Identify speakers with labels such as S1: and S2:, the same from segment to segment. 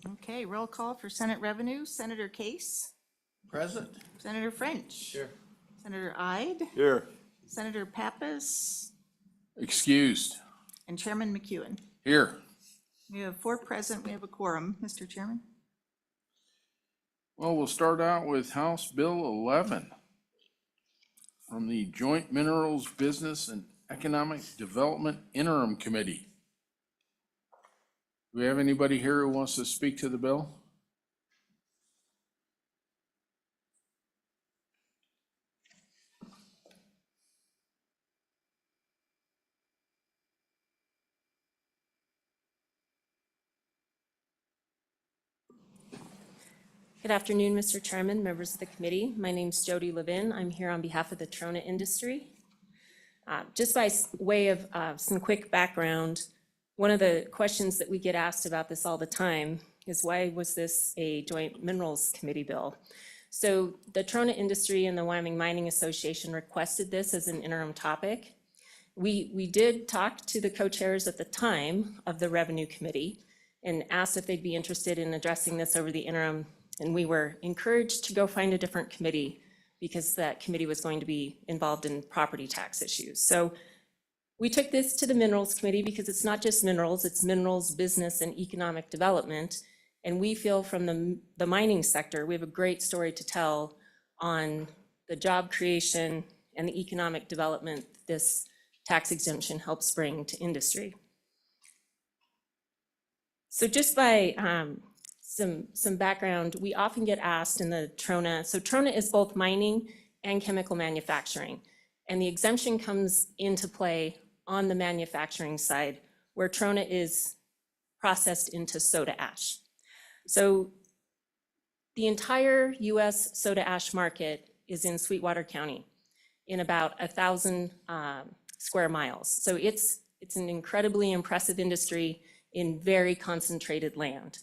S1: Okay, roll call for Senate Revenue. Senator Case,
S2: Present.
S1: Senator French.
S2: Here.
S1: Senator Ide,
S3: Here.
S1: Senator Pappas,
S3: Excused.
S1: and Chairman McEwen.
S3: Here.
S1: We have 4 present. We have a quorum, Mr. Chairman.
S3: Well, we'll start out with House Bill 11 from the Joint Minerals Business and Economic Development Interim Committee. Do we have anybody here who wants to speak to the bill?
S4: Good afternoon, Mr. Chairman, members of the committee. My name's Jody Levin. I'm here on behalf of the Trona industry. Just by way of some quick background, one of the questions that we get asked about this all the time is why was this a Joint Minerals Committee bill? So the Trona industry and the Wyoming Mining Association requested this as an interim topic. We did talk to the co-chairs at the time of the Revenue Committee and asked if they'd be interested in addressing this over the interim. And we were encouraged to go find a different committee because that committee was going to be involved in property tax issues. So we took this to the Minerals Committee because it's not just minerals, it's minerals, business, and economic development. And we feel from the mining sector, we have a great story to tell on the job creation and the economic development this tax exemption helps bring to industry. So just by some background, we often get asked in the Trona, so Trona is both mining and chemical manufacturing. And the exemption comes into play on the manufacturing side where Trona is processed into soda ash. So the entire US soda ash market is in Sweetwater County in about 1,000 square miles. So it's an incredibly impressive industry in very concentrated land.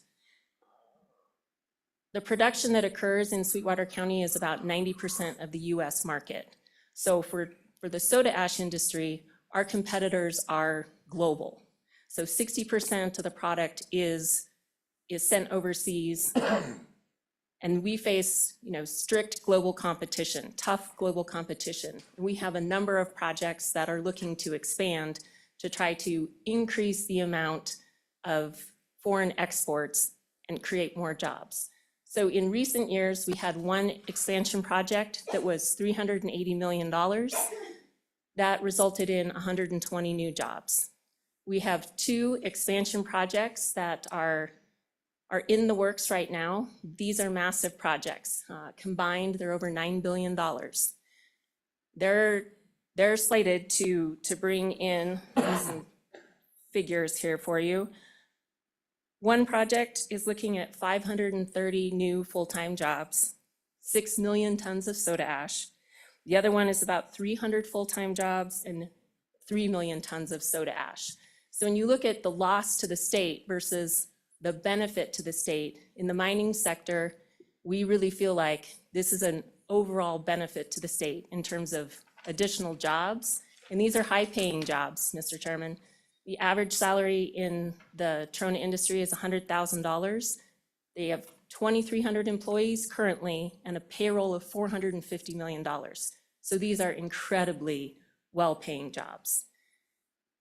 S4: The production that occurs in Sweetwater County is about 90% of the US market. So for the soda ash industry, our competitors are global. So 60% of the product is sent overseas. And we face, strict global competition, tough global competition. We have a number of projects that are looking to expand to try to increase the amount of foreign exports and create more jobs. So in recent years, we had one expansion project that was $380 million. That resulted in 120 new jobs. We have 2 expansion projects that are in the works right now. These are massive projects. Combined, they're over $9 billion. They're slated to bring in some figures here for you. One project is looking at 530 new full-time jobs, 6 million tons of soda ash. The other one is about 300 full-time jobs and 3 million tons of soda ash. So when you look at the loss to the state versus the benefit to the state, in the mining sector, we really feel like this is an overall benefit to the state in terms of additional jobs. And these are high-paying jobs, Mr. Chairman. The average salary in the Trona industry is $100,000. They have 2,300 employees currently and a payroll of $450 million. So these are incredibly well-paying jobs.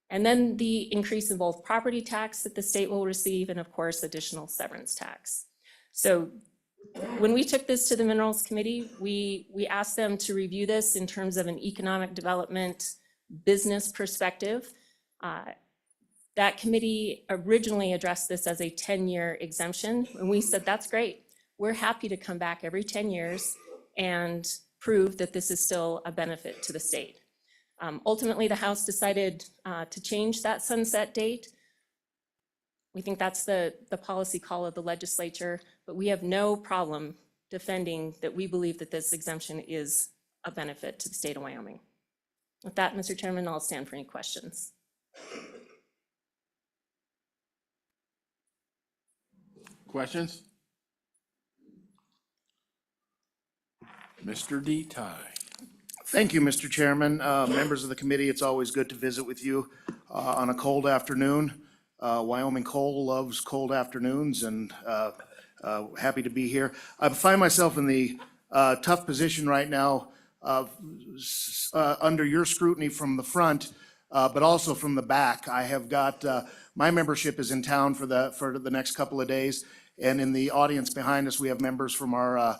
S4: And then the increase in both property tax that the state will receive and of course additional severance tax. So when we took this to the Minerals Committee, we asked them to review this in terms of an economic development business perspective. That committee originally addressed this as a 10-year exemption, and we said, that's great. We're happy to come back every 10 years and prove that this is still a benefit to the state. Ultimately, the House decided to change that sunset date. We think that's the policy call of the legislature, but we have no problem defending that we believe that this exemption is a benefit to the state of Wyoming. With that, Mr. Chairman, I'll stand for any questions.
S3: Questions? Mr. DeTie.
S5: Thank you, Mr. Chairman. Members of the committee, it's always good to visit with you on a cold afternoon. Wyoming coal loves cold afternoons, and happy to be here. I find myself in the tough position right now of under your scrutiny from the front, but also from the back. I have got my membership is in town for the next couple of days, and in the audience behind us, we have members from our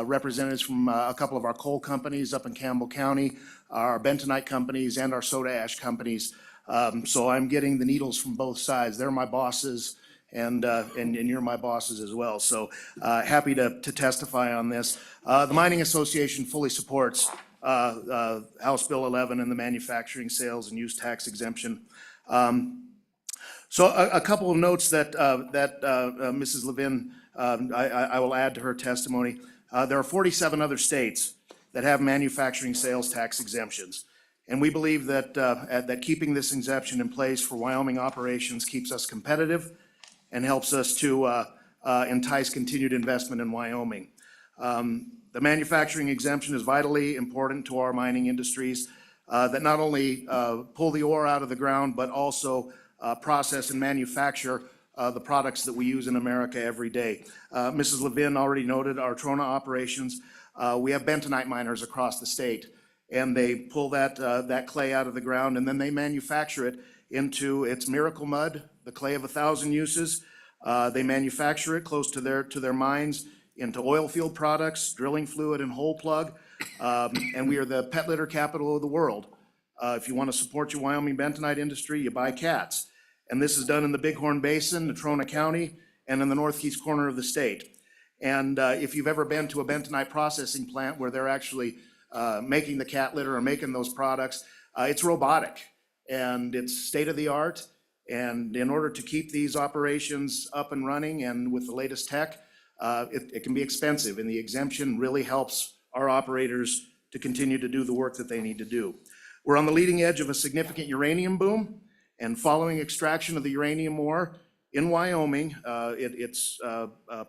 S5: representatives from a couple of our coal companies up in Campbell County, our bentonite companies, and our soda ash companies. So I'm getting the needles from both sides. They're my bosses, and you're my bosses as well. So happy to testify on this. The Mining Association fully supports House Bill 11 and the manufacturing, sales, and use tax exemption. So a couple of notes that Mrs. Levin, I will add to her testimony. There are 47 other states that have manufacturing sales tax exemptions. And we believe that keeping this exemption in place for Wyoming operations keeps us competitive and helps us to entice continued investment in Wyoming. The manufacturing exemption is vitally important to our mining industries that not only pull the ore out of the ground, but also process and manufacture the products that we use in America every day. Mrs. Levin already noted our Trona operations. We have bentonite miners across the state, and they pull that clay out of the ground, and then they manufacture it into its miracle mud, the clay of 1,000 uses. They manufacture it close to their mines into oil field products, drilling fluid, and hole plug. And we are the pet litter capital of the world. If you want to support your Wyoming bentonite industry, you buy cats. And this is done in the Bighorn Basin, the Trona County, and in the northeast corner of the state. And if you've ever been to a bentonite processing plant where they're actually making the cat litter or making those products, it's robotic and it's state of the art. And in order to keep these operations up and running and with the latest tech, it can be expensive, and the exemption really helps our operators to continue to do the work that they need to do. We're on the leading edge of a significant uranium boom, and following extraction of the uranium ore in Wyoming, it's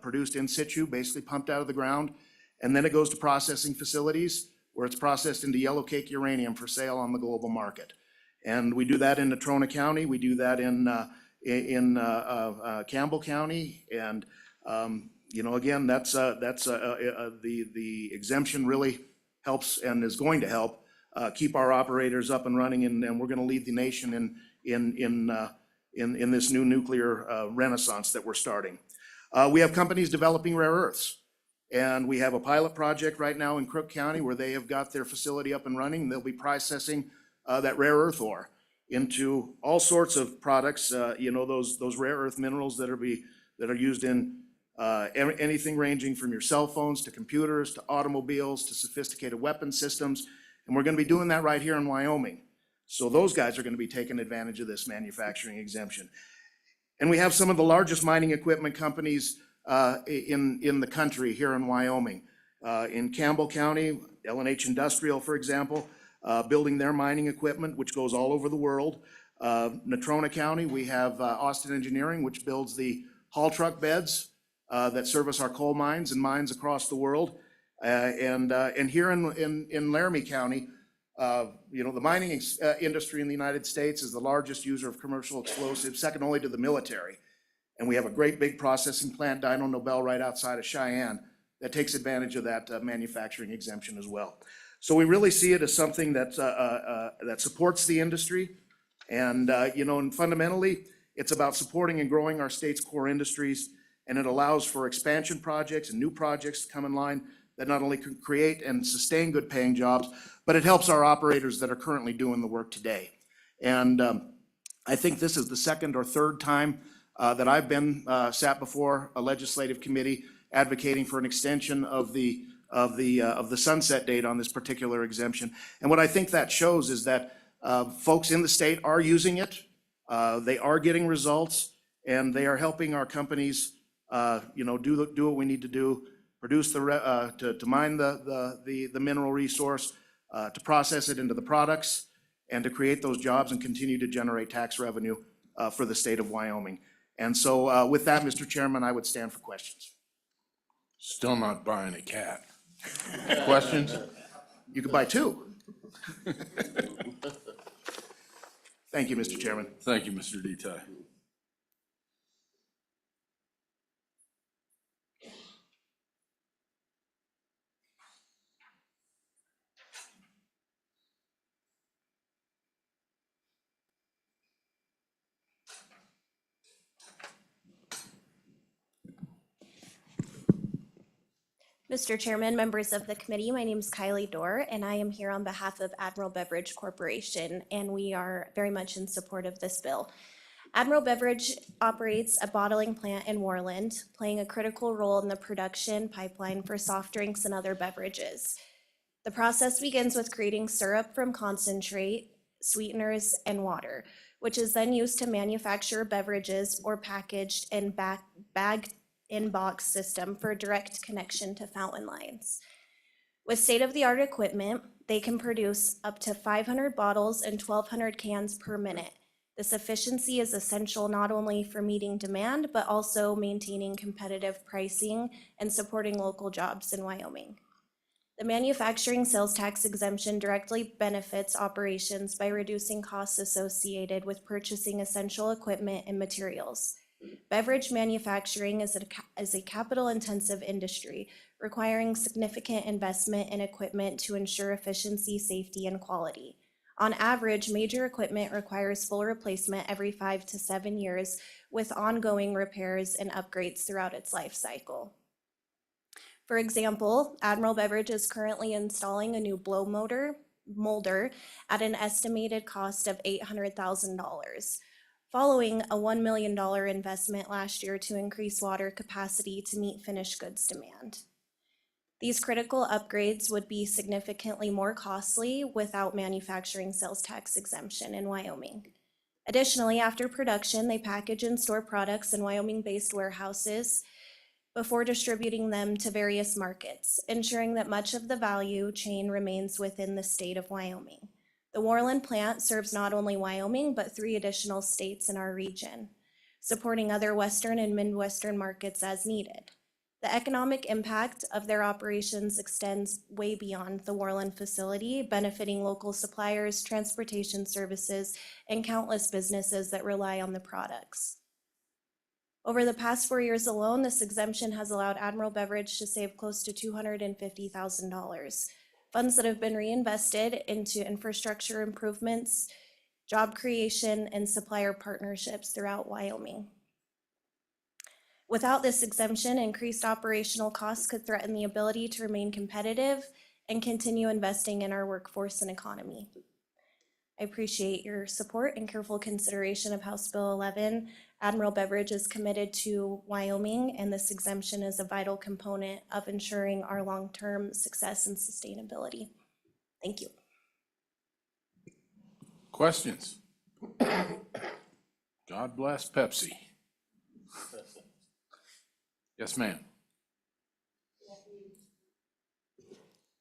S5: produced in situ, basically pumped out of the ground, and then it goes to processing facilities where it's processed into yellowcake uranium for sale on the global market. And we do that in Natrona County, we do that in Campbell County, and again, the exemption really helps and is going to help keep our operators up and running, and we're going to lead the nation in this new nuclear renaissance that we're starting. We have companies developing rare earths, and we have a pilot project right now in Crook County where they have got their facility up and running. They'll be processing that rare earth ore into all sorts of products. Those rare earth minerals that are used in anything ranging from your cell phones to computers to automobiles to sophisticated weapon systems. And we're going to be doing that right here in Wyoming. So those guys are going to be taking advantage of this manufacturing exemption. And we have some of the largest mining equipment companies in the country here in Wyoming. In Campbell County, L&H Industrial, for example, building their mining equipment, which goes all over the world. Natrona County, we have Austin Engineering, which builds the haul truck beds that service our coal mines and mines across the world. And here in Laramie County, the mining industry in the United States is the largest user of commercial explosives, second only to the military. And we have a great big processing plant, Dyno Nobel, right outside of Cheyenne that takes advantage of that manufacturing exemption as well. So we really see it as something that supports the industry. And, and fundamentally, it's about supporting and growing our state's core industries. And it allows for expansion projects and new projects to come in line that not only can create and sustain good paying jobs, but it helps our operators that are currently doing the work today. And I think this is the second or third time that I've been sat before a legislative committee advocating for an extension of the sunset date on this particular exemption. And what I think that shows is that folks in the state are using it, they are getting results, and they are helping our companies do what we need to do, produce to mine the mineral resource, to process it into the products, and to create those jobs and continue to generate tax revenue for the state of Wyoming. And so with that, Mr. Chairman, I would stand for questions.
S3: Still not buying a cat. Questions?
S5: You could buy two. Thank you, Mr. Chairman.
S3: Thank you, Mr. Detail.
S2: Mr. Chairman, members of the committee, my name is Kylie Dorr, and I am here on behalf of Admiral Beverage Corporation, and we are very much in support of this bill. Admiral Beverage operates a bottling plant in Warland, playing a critical role in the production pipeline for soft drinks and other beverages. The process begins with creating syrup from concentrate, sweeteners, and water, which is then used to manufacture beverages or packaged in bagged in-box system for direct connection to fountain lines. With state-of-the-art equipment, they can produce up to 500 bottles and 1,200 cans per minute. This efficiency is essential not only for meeting demand, but also maintaining competitive pricing and supporting local jobs in Wyoming. The manufacturing sales tax exemption directly benefits operations by reducing costs associated with purchasing essential equipment and materials. Beverage manufacturing is a capital-intensive industry, requiring significant investment in equipment to ensure efficiency, safety, and quality. On average, major equipment requires full replacement every 5 to 7 years, with ongoing repairs and upgrades throughout its life cycle. For example, Admiral Beverage is currently installing a new blow molder at an estimated cost of $800,000. Following a $1 million investment last year to increase water capacity to meet finished goods demand. These critical upgrades would be significantly more costly without manufacturing sales tax exemption in Wyoming. Additionally, after production, they package and store products in Wyoming-based warehouses before distributing them to various markets, ensuring that much of the value chain remains within the state of Wyoming. The Warland plant serves not only Wyoming, but 3 additional states in our region, supporting other Western and Midwestern markets as needed. The economic impact of their operations extends way beyond the Warland facility, benefiting local suppliers, transportation services, and countless businesses that rely on the products. Over the past 4 years alone, this exemption has allowed Admiral Beverage to save close to $250,000. Funds that have been reinvested into infrastructure improvements, job creation, and supplier partnerships throughout Wyoming. Without this exemption, increased operational costs could threaten the ability to remain competitive and continue investing in our workforce and economy. I appreciate your support and careful consideration of House Bill 11. Admiral Beverage is committed to Wyoming, and this exemption is a vital component of ensuring our long-term success and sustainability. Thank you.
S3: Questions? God bless Pepsi. Yes, ma'am.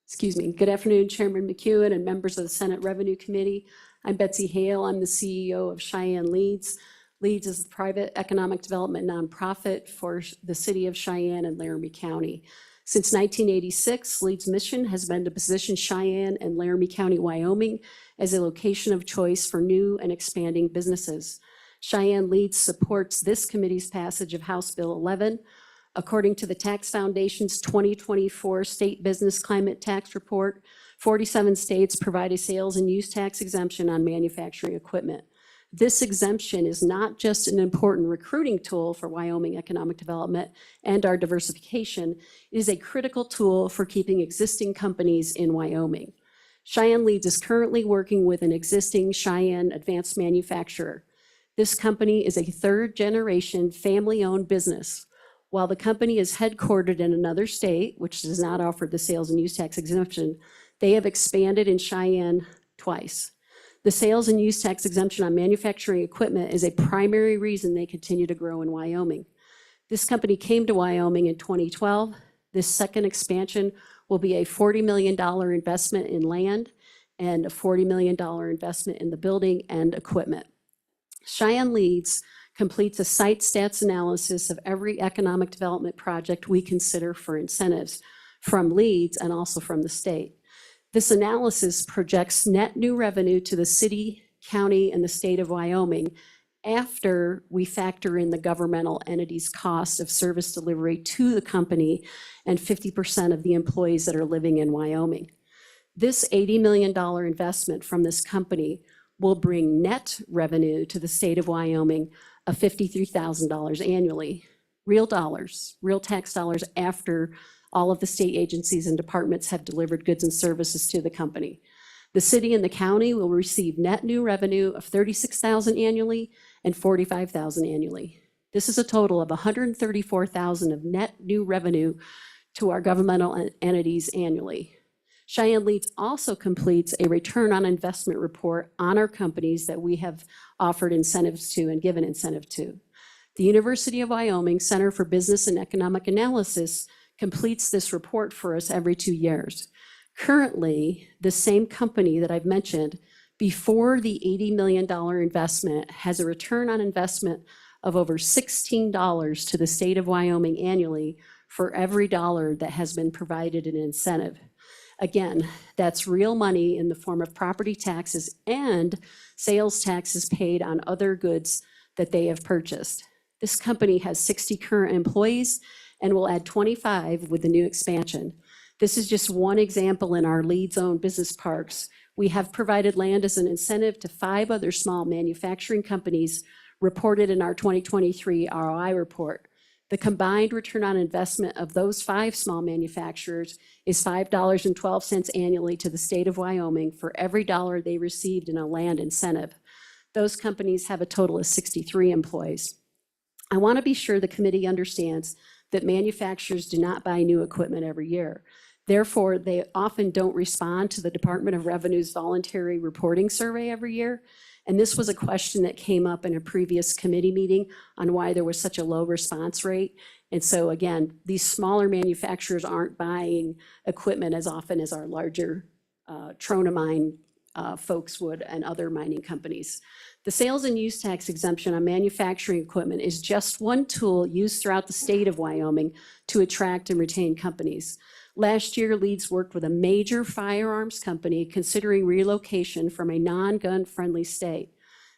S6: Excuse me. Good afternoon, Chairman McEwen and members of the Senate Revenue Committee. I'm Betsy Hale. I'm the CEO of Cheyenne Leads. Leads is a private economic development nonprofit for the city of Cheyenne and Laramie County. Since 1986, Leads' mission has been to position Cheyenne and Laramie County, Wyoming as a location of choice for new and expanding businesses. Cheyenne Leads supports this committee's passage of House Bill 11. According to the Tax Foundation's 2024 State Business Climate Tax Report, 47 states provide a sales and use tax exemption on manufacturing equipment. This exemption is not just an important recruiting tool for Wyoming economic development and our diversification, it is a critical tool for keeping existing companies in Wyoming. Cheyenne Leads is currently working with an existing Cheyenne advanced manufacturer. This company is a third-generation family-owned business. While the company is headquartered in another state, which does not offer the sales and use tax exemption, they have expanded in Cheyenne twice. The sales and use tax exemption on manufacturing equipment is a primary reason they continue to grow in Wyoming. This company came to Wyoming in 2012. This second expansion will be a $40 million investment in land and a $40 million investment in the building and equipment. Cheyenne Leads completes a site stats analysis of every economic development project we consider for incentives from Leads and also from the state. This analysis projects net new revenue to the city, county, and the state of Wyoming after we factor in the governmental entity's cost of service delivery to the company and 50% of the employees that are living in Wyoming. This $80 million investment from this company will bring net revenue to the state of Wyoming of $53,000 annually, real dollars, real tax dollars after all of the state agencies and departments have delivered goods and services to the company. The city and the county will receive net new revenue of $36,000 annually and $45,000 annually. This is a total of $134,000 of net new revenue to our governmental entities annually. Cheyenne Leads also completes a return on investment report on our companies that we have offered incentives to and given incentive to. The University of Wyoming Center for Business and Economic Analysis completes this report for us every 2 years. Currently, the same company that I've mentioned, before the $80 million investment, has a return on investment of over $16 to the state of Wyoming annually for every dollar that has been provided in incentive. Again, that's real money in the form of property taxes and sales taxes paid on other goods that they have purchased. This company has 60 current employees and will add 25 with the new expansion. This is just one example in our Leeds-owned business parks. We have provided land as an incentive to 5 other small manufacturing companies reported in our 2023 ROI report. The combined return on investment of those 5 small manufacturers is $5.12 annually to the state of Wyoming for every dollar they received in a land incentive. Those companies have a total of 63 employees. I want to be sure the committee understands that manufacturers do not buy new equipment every year. Therefore, they often don't respond to the Department of Revenue's voluntary reporting survey every year. And this was a question that came up in a previous committee meeting on why there was such a low response rate. And so again, these smaller manufacturers aren't buying equipment as often as our larger Trona mine folks would and other mining companies. The sales and use tax exemption on manufacturing equipment is just one tool used throughout the state of Wyoming to attract and retain companies. Last year, Leeds worked with a major firearms company considering relocation from a non-gun friendly state.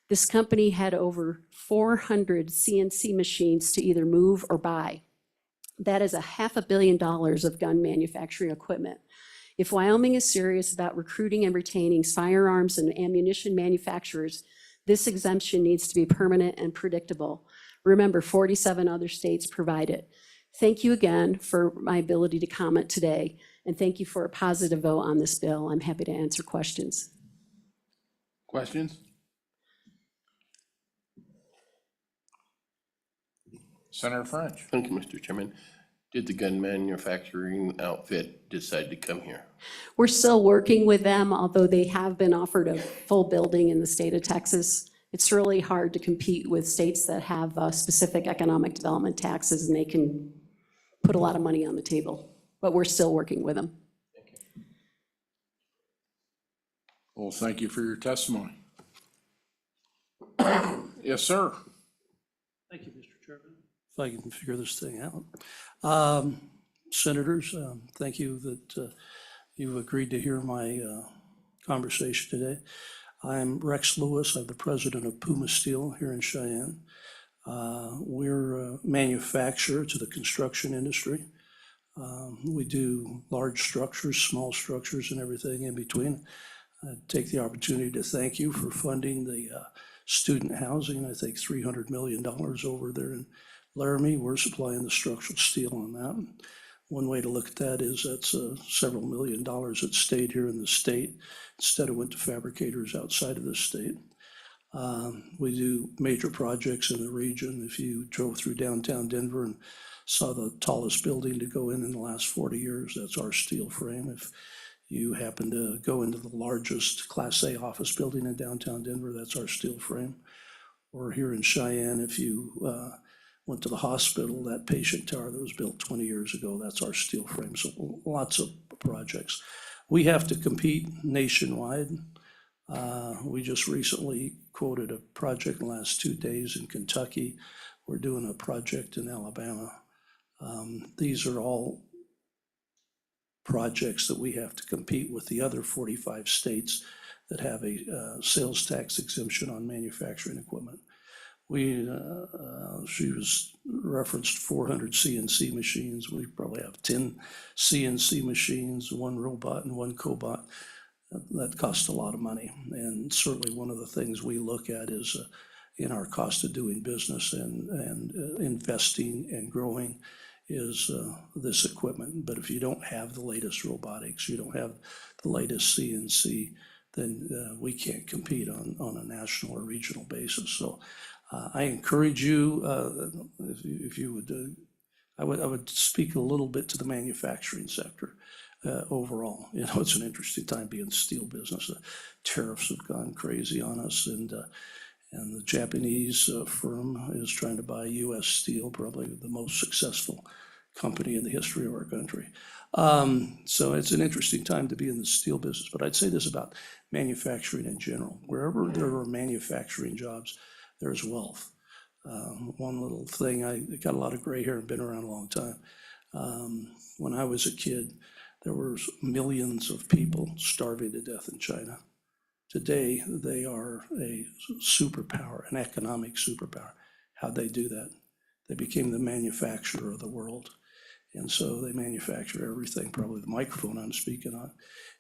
S6: This company had over 400 CNC machines to either move or buy. That is $500 million of gun manufacturing equipment. If Wyoming is serious about recruiting and retaining firearms and ammunition manufacturers, this exemption needs to be permanent and predictable. Remember, 47 other states provide it. Thank you again for my ability to comment today, and thank you for a positive vote on this bill. I'm happy to answer questions.
S3: Questions? Senator French.
S7: Thank you, Mr. Chairman. Did the gun manufacturing outfit decide to come here?
S6: We're still working with them, although they have been offered a full building in the state of Texas. It's really hard to compete with states that have specific economic development taxes, and they can put a lot of money on the table, but we're still working with them.
S3: Well, thank you for your testimony. Yes, sir.
S8: Thank you, Mr. Chairman. If I can figure this thing out. Senators, thank you that you've agreed to hear my conversation today. I'm Rex Lewis. I'm the president of Puma Steel here in Cheyenne. We're a manufacturer to the construction industry. We do large structures, small structures, and everything in between. I take the opportunity to thank you for funding the student housing. I think $300 million over there in Laramie. We're supplying the structural steel on that. One way to look at that is that's several $1 million that stayed here in the state instead of went to fabricators outside of the state. We do major projects in the region. If you drove through downtown Denver and saw the tallest building to go in the last 40 years, that's our steel frame. If you happen to go into the largest Class A office building in downtown Denver, that's our steel frame. Or here in Cheyenne, if you went to the hospital, that patient tower that was built 20 years ago, that's our steel frame. So lots of projects. We have to compete nationwide. We just recently quoted a project in the last 2 days in Kentucky. We're doing a project in Alabama. These are all projects that we have to compete with the other 45 states that have a sales tax exemption on manufacturing equipment. She was referenced 400 CNC machines. We probably have 10 CNC machines, 1 robot and 1 cobot. That costs a lot of money. And certainly one of the things we look at is in our cost of doing business and investing and growing is this equipment. But if you don't have the latest robotics, you don't have the latest CNC, then we can't compete on a national or regional basis. So I encourage you, if you would, I would speak a little bit to the manufacturing sector overall. You know, it's an interesting time being in the steel business. The tariffs have gone crazy on us, and the Japanese firm is trying to buy U.S. Steel, probably the most successful company in the history of our country. So it's an interesting time to be in the steel business. But I'd say this about manufacturing in general. Wherever there are manufacturing jobs, there's wealth. One little thing, I got a lot of gray hair and been around a long time. When I was a kid, there were millions of people starving to death in China. Today, they are a superpower, an economic superpower. How'd they do that? They became the manufacturer of the world. And so they manufacture everything, probably the microphone I'm speaking on.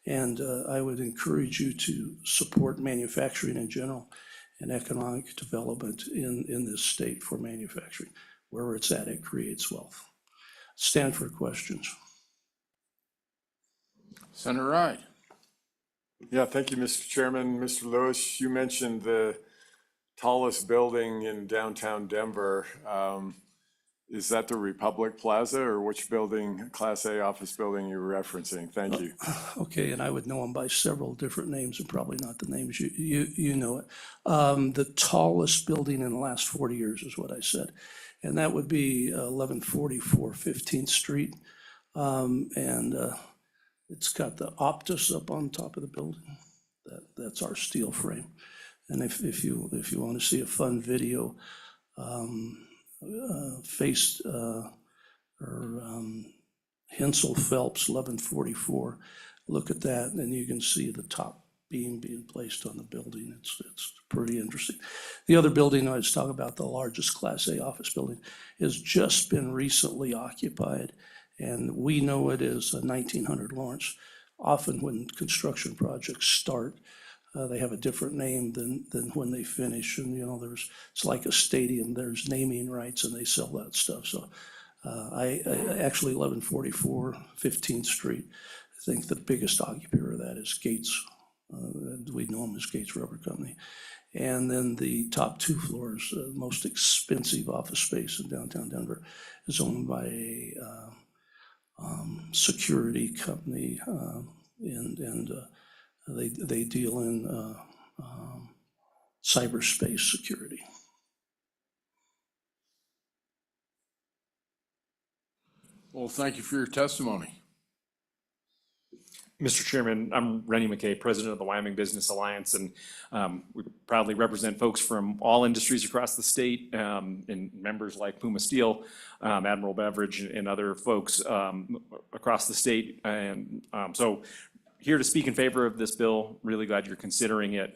S8: And I would encourage you to support manufacturing in general and economic development in this state for manufacturing. Wherever it's at, it creates wealth. Stand for questions.
S3: Senator Wright.
S9: Yeah, thank you, Mr. Chairman. Mr. Lewis, you mentioned the tallest building in downtown Denver. Is that the Republic Plaza, or which building, Class A office building you're referencing? Thank you.
S8: Okay, and I would know them by several different names and probably not the names you know it. The tallest building in the last 40 years is what I said. And that would be 1144 15th Street. It's got the Optus up on top of the building. That's our steel frame. And if you want to see a fun video, Hensel Phelps 1144, look at that, and you can see the top beam being placed on the building. It's pretty interesting. The other building I was talking about, the largest Class A office building, has just been recently occupied, and we know it as 1900 Lawrence. Often when construction projects start, they have a different name than when they finish, and you know, it's like a stadium. There's naming rights, and they sell that stuff. So I actually 1144 15th Street. I think the biggest occupier of that is Gates. We know them as Gates Rubber Company. And then the top two floors, most expensive office space in downtown Denver, is owned by a security company, and they deal in cyberspace security.
S3: Well, thank you for your testimony.
S10: Mr. Chairman, I'm Rennie McKay, President of the Wyoming Business Alliance, and we proudly represent folks from all industries across the state, and members like Puma Steel, Admiral Beverage, and other folks across the state. And so here to speak in favor of this bill, really glad you're considering it.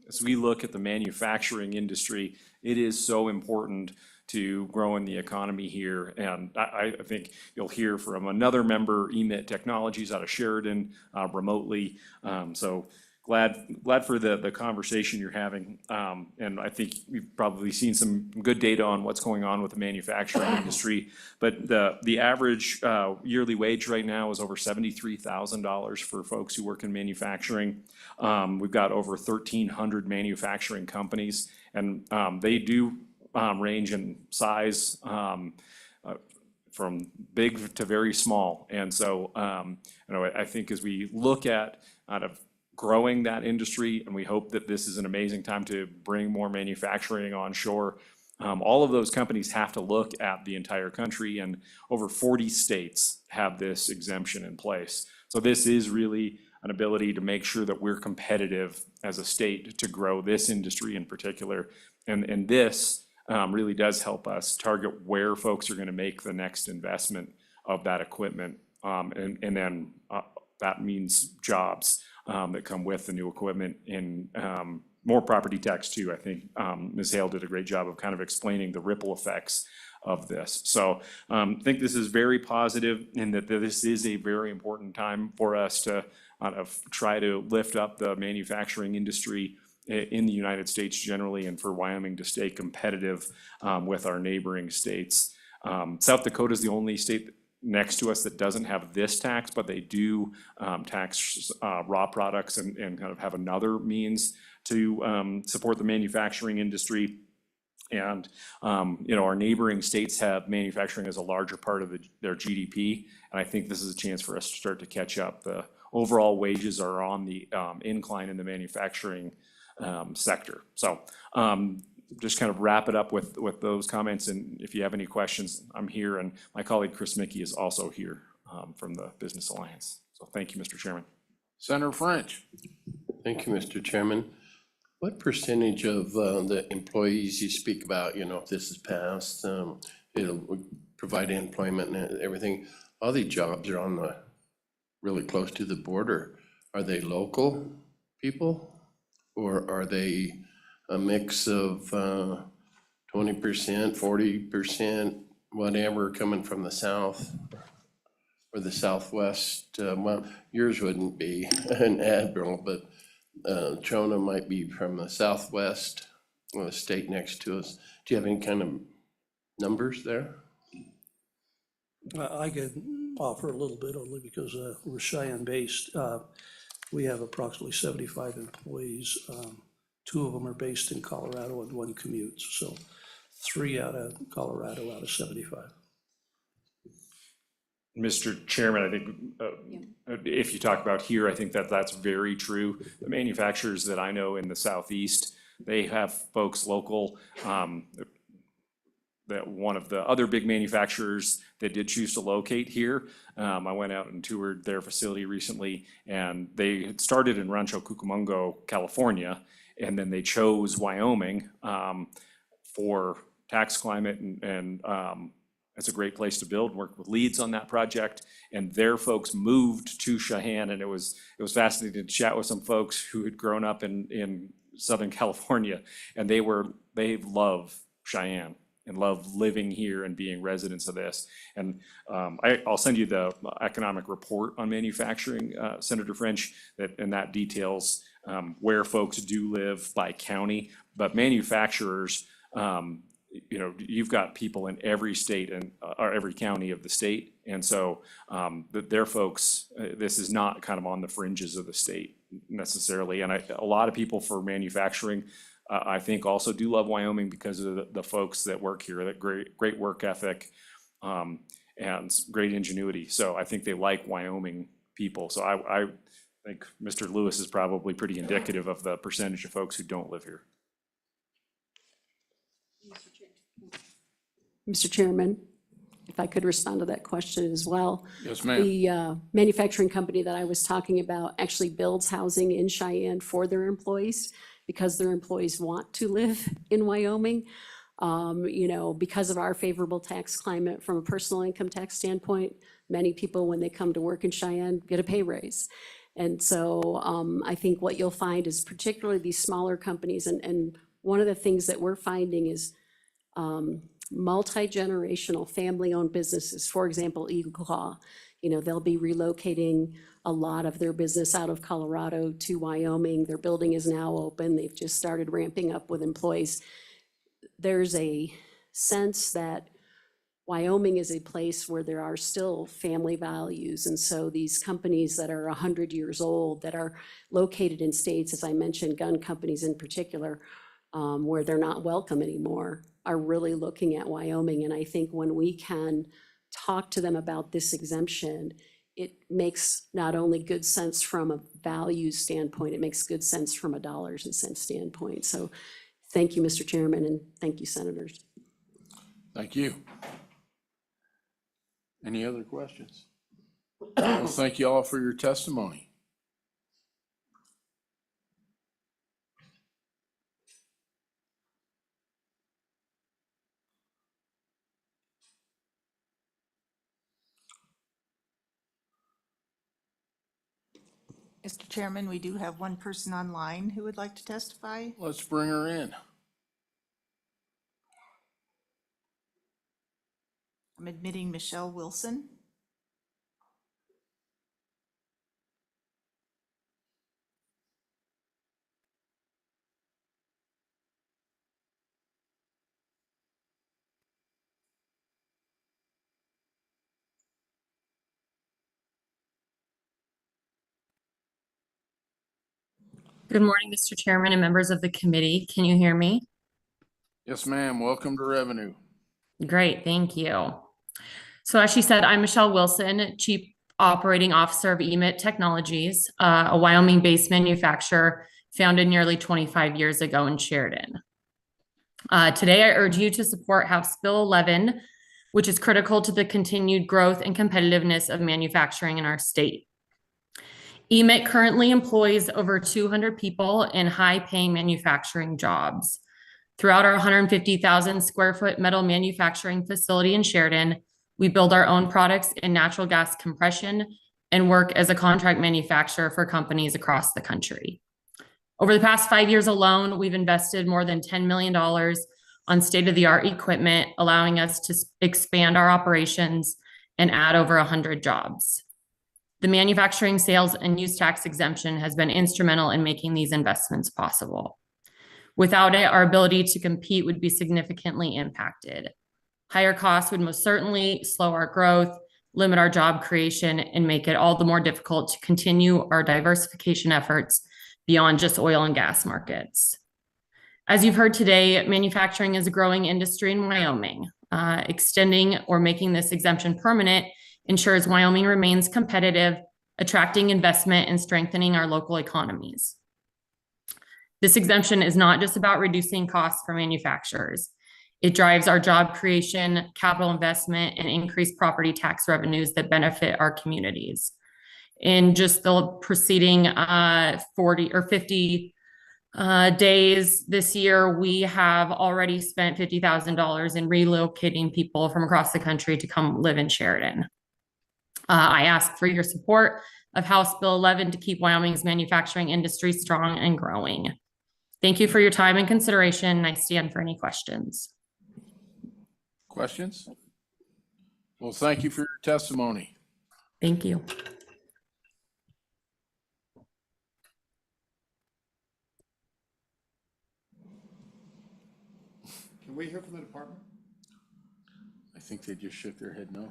S10: As we look at the manufacturing industry, it is so important to growing the economy here. And I think you'll hear from another member, EMIT Technologies out of Sheridan, remotely. So glad for the conversation you're having. And I think we've probably seen some good data on what's going on with the manufacturing industry. But the average yearly wage right now is over $73,000 for folks who work in manufacturing. We've got over 1,300 manufacturing companies, and they do range in size from big to very small. And so, you know, I think as we look at out of growing that industry, and we hope that this is an amazing time to bring more manufacturing onshore, all of those companies have to look at the entire country, and over 40 states have this exemption in place. So this is really an ability to make sure that we're competitive as a state to grow this industry in particular. And this really does help us target where folks are going to make the next investment of that equipment. And then that means jobs that come with the new equipment, and more property tax too. I think Ms. Hale did a great job of kind of explaining the ripple effects of this. So I think this is very positive, and that this is a very important time for us to try to lift up the manufacturing industry in the United States generally, and for Wyoming to stay competitive with our neighboring states. South Dakota is the only state next to us that doesn't have this tax, but they do tax raw products and kind of have another means to support the manufacturing industry. And, our neighboring states have manufacturing as a larger part of their GDP. And I think this is a chance for us to start to catch up. The overall wages are on the incline in the manufacturing sector. So just kind of wrap it up with those comments. And if you have any questions, I'm here. And my colleague Chris Mickey is also here from the Business Alliance. So thank you, Mr. Chairman.
S3: Senator French.
S7: Thank you, Mr. Chairman. What percentage of the employees you speak about, if this is passed, it'll provide employment and everything? All these jobs are on the, really close to the border. Are they local people? Or are they a mix of 20%, 40%, whatever, coming from the south or the southwest? Well, yours wouldn't be an Admiral, but Trona might be from the southwest, or the state next to us. Do you have any kind of numbers there?
S8: I could offer a little bit only because we're Cheyenne-based. We have approximately 75 employees. 2 of them are based in Colorado and 1 commutes, so 3 out of Colorado out of 75.
S10: Mr. Chairman, I think if you talk about here, I think that's very true. The manufacturers that I know in the southeast, they have folks local. That one of the other big manufacturers that did choose to locate here, I went out and toured their facility recently, and they had started in Rancho Cucamonga, California, and then they chose Wyoming for tax climate and it's a great place to build, work with Leeds on that project. And their folks moved to Cheyenne, and it was fascinating to chat with some folks who had grown up in Southern California, and they love Cheyenne and love living here and being residents of this. And I'll send you the economic report on manufacturing, Senator French, and that details where folks do live by county. But manufacturers, you've got people in every state or every county of the state. And so their folks, this is not kind of on the fringes of the state necessarily. And a lot of people for manufacturing, I think also do love Wyoming because of the folks that work here, that great work ethic and great ingenuity. So I think they like Wyoming people. So I think Mr. Lewis is probably pretty indicative of the percentage of folks who don't live here.
S6: Mr. Chairman, if I could respond to that question as well.
S3: Yes, ma'am.
S6: The manufacturing company that I was talking about actually builds housing in Cheyenne for their employees because their employees want to live in Wyoming. Because of our favorable tax climate from a personal income tax standpoint, many people, when they come to work in Cheyenne, get a pay raise. And so I think what you'll find is particularly these smaller companies, and one of the things that we're finding is multi-generational family-owned businesses. For example, Eagle Claw, they'll be relocating a lot of their business out of Colorado to Wyoming. Their building is now open. They've just started ramping up with employees. There's a sense that Wyoming is a place where there are still family values. And so these companies that are 100 years old, that are located in states, as I mentioned, gun companies in particular, where they're not welcome anymore, are really looking at Wyoming. And I think when we can talk to them about this exemption, it makes not only good sense from a value standpoint, it makes good sense from a dollars and cents standpoint. So thank you, Mr. Chairman, and thank you, senators.
S3: Thank you. Any other questions? Well, thank you all for your testimony.
S1: Mr. Chairman, we do have one person online who would like to testify.
S3: Let's bring her in.
S1: I'm admitting Michelle Wilson.
S11: Good morning, Mr. Chairman and members of the committee. Can you hear me?
S3: Yes, ma'am. Welcome to Revenue.
S11: Great, thank you. So as she said, I'm Michelle Wilson, Chief Operating Officer of EMIT Technologies, a Wyoming-based manufacturer founded nearly 25 years ago in Sheridan. Today, I urge you to support House Bill 11, which is critical to the continued growth and competitiveness of manufacturing in our state. EMIT currently employs over 200 people in high-paying manufacturing jobs. Throughout our 150,000 square foot metal manufacturing facility in Sheridan, we build our own products in natural gas compression and work as a contract manufacturer for companies across the country. Over the past 5 years alone, we've invested more than $10 million on state-of-the-art equipment, allowing us to expand our operations and add over 100 jobs. The manufacturing sales and use tax exemption has been instrumental in making these investments possible. Without it, our ability to compete would be significantly impacted. Higher costs would most certainly slow our growth, limit our job creation, and make it all the more difficult to continue our diversification efforts beyond just oil and gas markets. As you've heard today, manufacturing is a growing industry in Wyoming. Extending or making this exemption permanent ensures Wyoming remains competitive, attracting investment and strengthening our local economies. This exemption is not just about reducing costs for manufacturers. It drives our job creation, capital investment, and increased property tax revenues that benefit our communities. In just the preceding 40 or 50 days this year, we have already spent $50,000 in relocating people from across the country to come live in Sheridan. I ask for your support of House Bill 11 to keep Wyoming's manufacturing industry strong and growing. Thank you for your time and consideration, and I stand for any questions.
S3: Questions? Well, thank you for your testimony.
S11: Thank you.
S12: Can we hear from the department?
S3: I think they just shook their head no.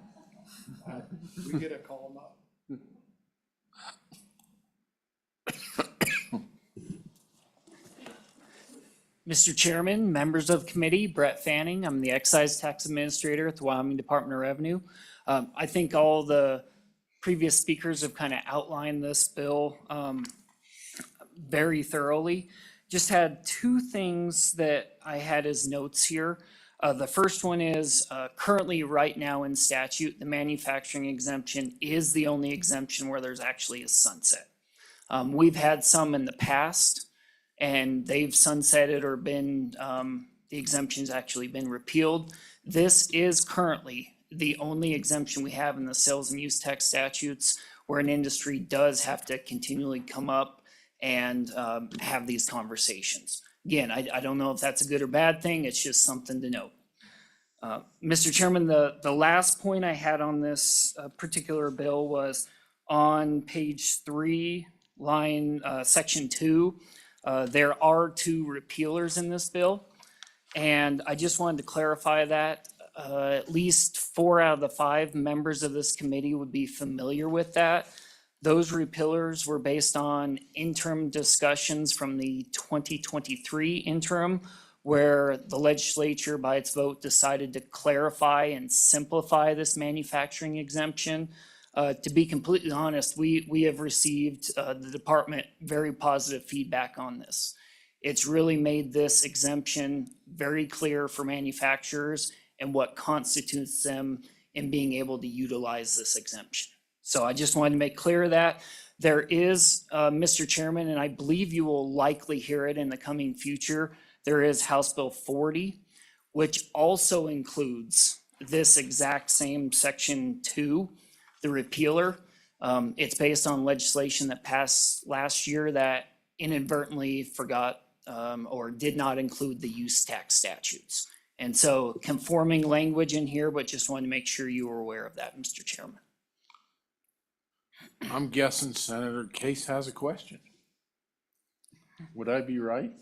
S12: We get a call them up.
S13: Mr. Chairman, members of the committee, Brett Fanning. I'm the Excise Tax Administrator at the Wyoming Department of Revenue. I think all the previous speakers have kind of outlined this bill very thoroughly. Just had two things that I had as notes here. The first one is currently right now in statute, the manufacturing exemption is the only exemption where there's actually a sunset. We've had some in the past and they've sunsetted or been, the exemption's actually been repealed. This is currently the only exemption we have in the sales and use tax statutes where an industry does have to continually come up and have these conversations. Again, I don't know if that's a good or bad thing. It's just something to note. Mr. Chairman, the last point I had on this particular bill was on page 3, line section 2. There are 2 repealers in this bill. And I just wanted to clarify that at least 4 out of the 5 members of this committee would be familiar with that. Those repealers were based on interim discussions from the 2023 interim, where the legislature by its vote decided to clarify and simplify this manufacturing exemption. To be completely honest, we have received the department very positive feedback on this. It's really made this exemption very clear for manufacturers and what constitutes them in being able to utilize this exemption. So I just wanted to make clear that there is, Mr. Chairman, and I believe you will likely hear it in the coming future, there is House Bill 40, which also includes this exact same section 2, the repealer. It's based on legislation that passed last year that inadvertently forgot or did not include the use tax statutes. And so conforming language in here, but just wanted to make sure you were aware of that, Mr. Chairman.
S3: I'm guessing Senator Case has a question. Would I be right?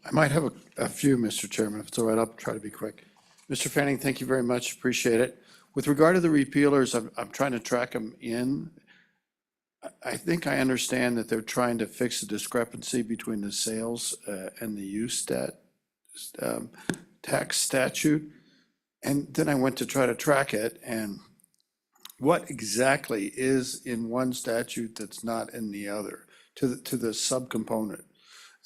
S12: I might have a few, Mr. Chairman, if it's all right, I'll try to be quick. Mr. Fanning, thank you very much, appreciate it. With regard to the repealers, I'm trying to track them in. I think I understand that they're trying to fix the discrepancy between the sales and the use tax statute. And then I went to try to track it, and what exactly is in one statute that's not in the other, to the subcomponent?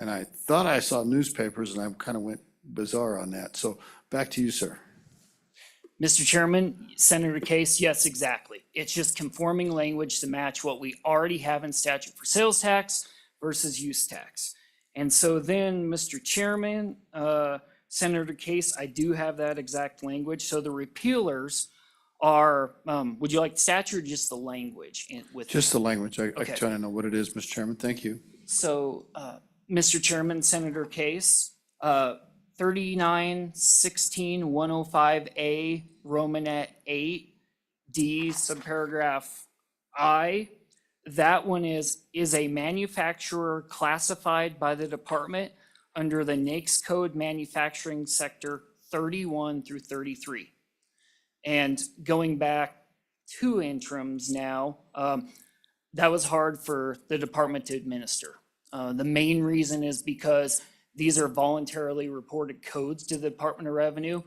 S12: And I thought I saw newspapers, and I kind of went bizarre on that. So back to you, sir.
S13: Mr. Chairman, Senator Case, yes, exactly. It's just conforming language to match what we already have in statute for sales tax versus use tax. And so then, Mr. Chairman, Senator Case, I do have that exact language. So the repealers are, would you like the statute or just the language with?
S12: Just the language. I'm
S13: Okay.
S12: trying to know what it is, Mr. Chairman. Thank you.
S13: So, Mr. Chairman, Senator Case, 39-16-105A, Romanet 8, D, subparagraph I, that one is a manufacturer classified by the department under the NAICS code manufacturing sector 31 through 33. And going back 2 interims now, that was hard for the department to administer. The main reason is because these are voluntarily reported codes to the Department of Revenue.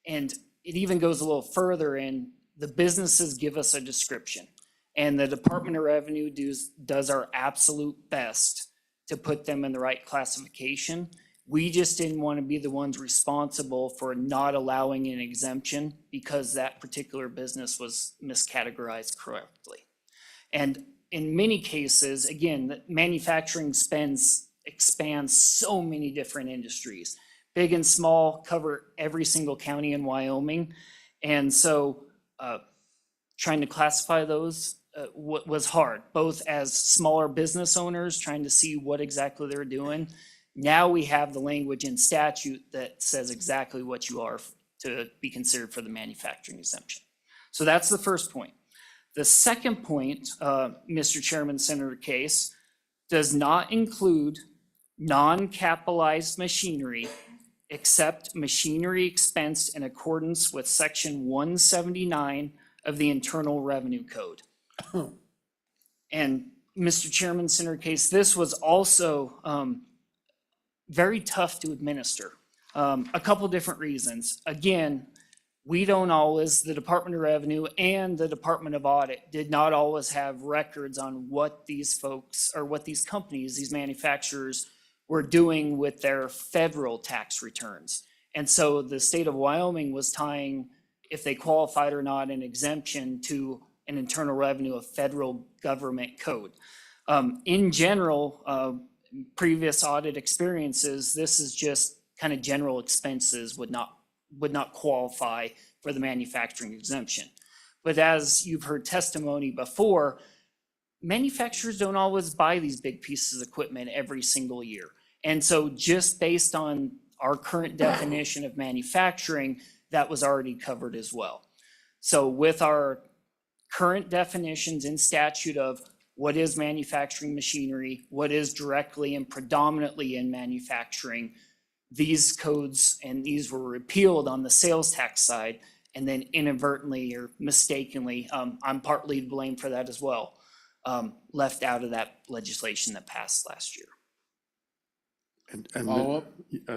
S13: And it even goes a little further in, the businesses give us a description. And the Department of Revenue does our absolute best to put them in the right classification. We just didn't want to be the ones responsible for not allowing an exemption because that particular business was miscategorized correctly. And in many cases, again, the manufacturing expands so many different industries. Big and small, cover every single county in Wyoming. And so trying to classify those was hard, both as smaller business owners trying to see what exactly they're doing. Now we have the language in statute that says exactly what you are to be considered for the manufacturing exemption. So that's the first point. The second point, Mr. Chairman, Senator Case, does not include non-capitalized machinery except machinery expensed in accordance with section 179 of the Internal Revenue Code. And Mr. Chairman, Senator Case, this was also very tough to administer. A couple different reasons. Again, we don't always, the Department of Revenue and the Department of Audit did not always have records on what these folks or what these companies, these manufacturers were doing with their federal tax returns. And so the state of Wyoming was tying if they qualified or not an exemption to an internal revenue, a federal government code. In general, previous audit experiences, this is just kind of general expenses would not qualify for the manufacturing exemption. But as you've heard testimony before, manufacturers don't always buy these big pieces of equipment every single year. And so just based on our current definition of manufacturing, that was already covered as well. So with our current definitions in statute of what is manufacturing machinery, what is directly and predominantly in manufacturing, these codes and these were repealed on the sales tax side and then inadvertently or mistakenly, I'm partly to blame for that as well, left out of that legislation that passed last year.
S12: And
S3: Follow-up?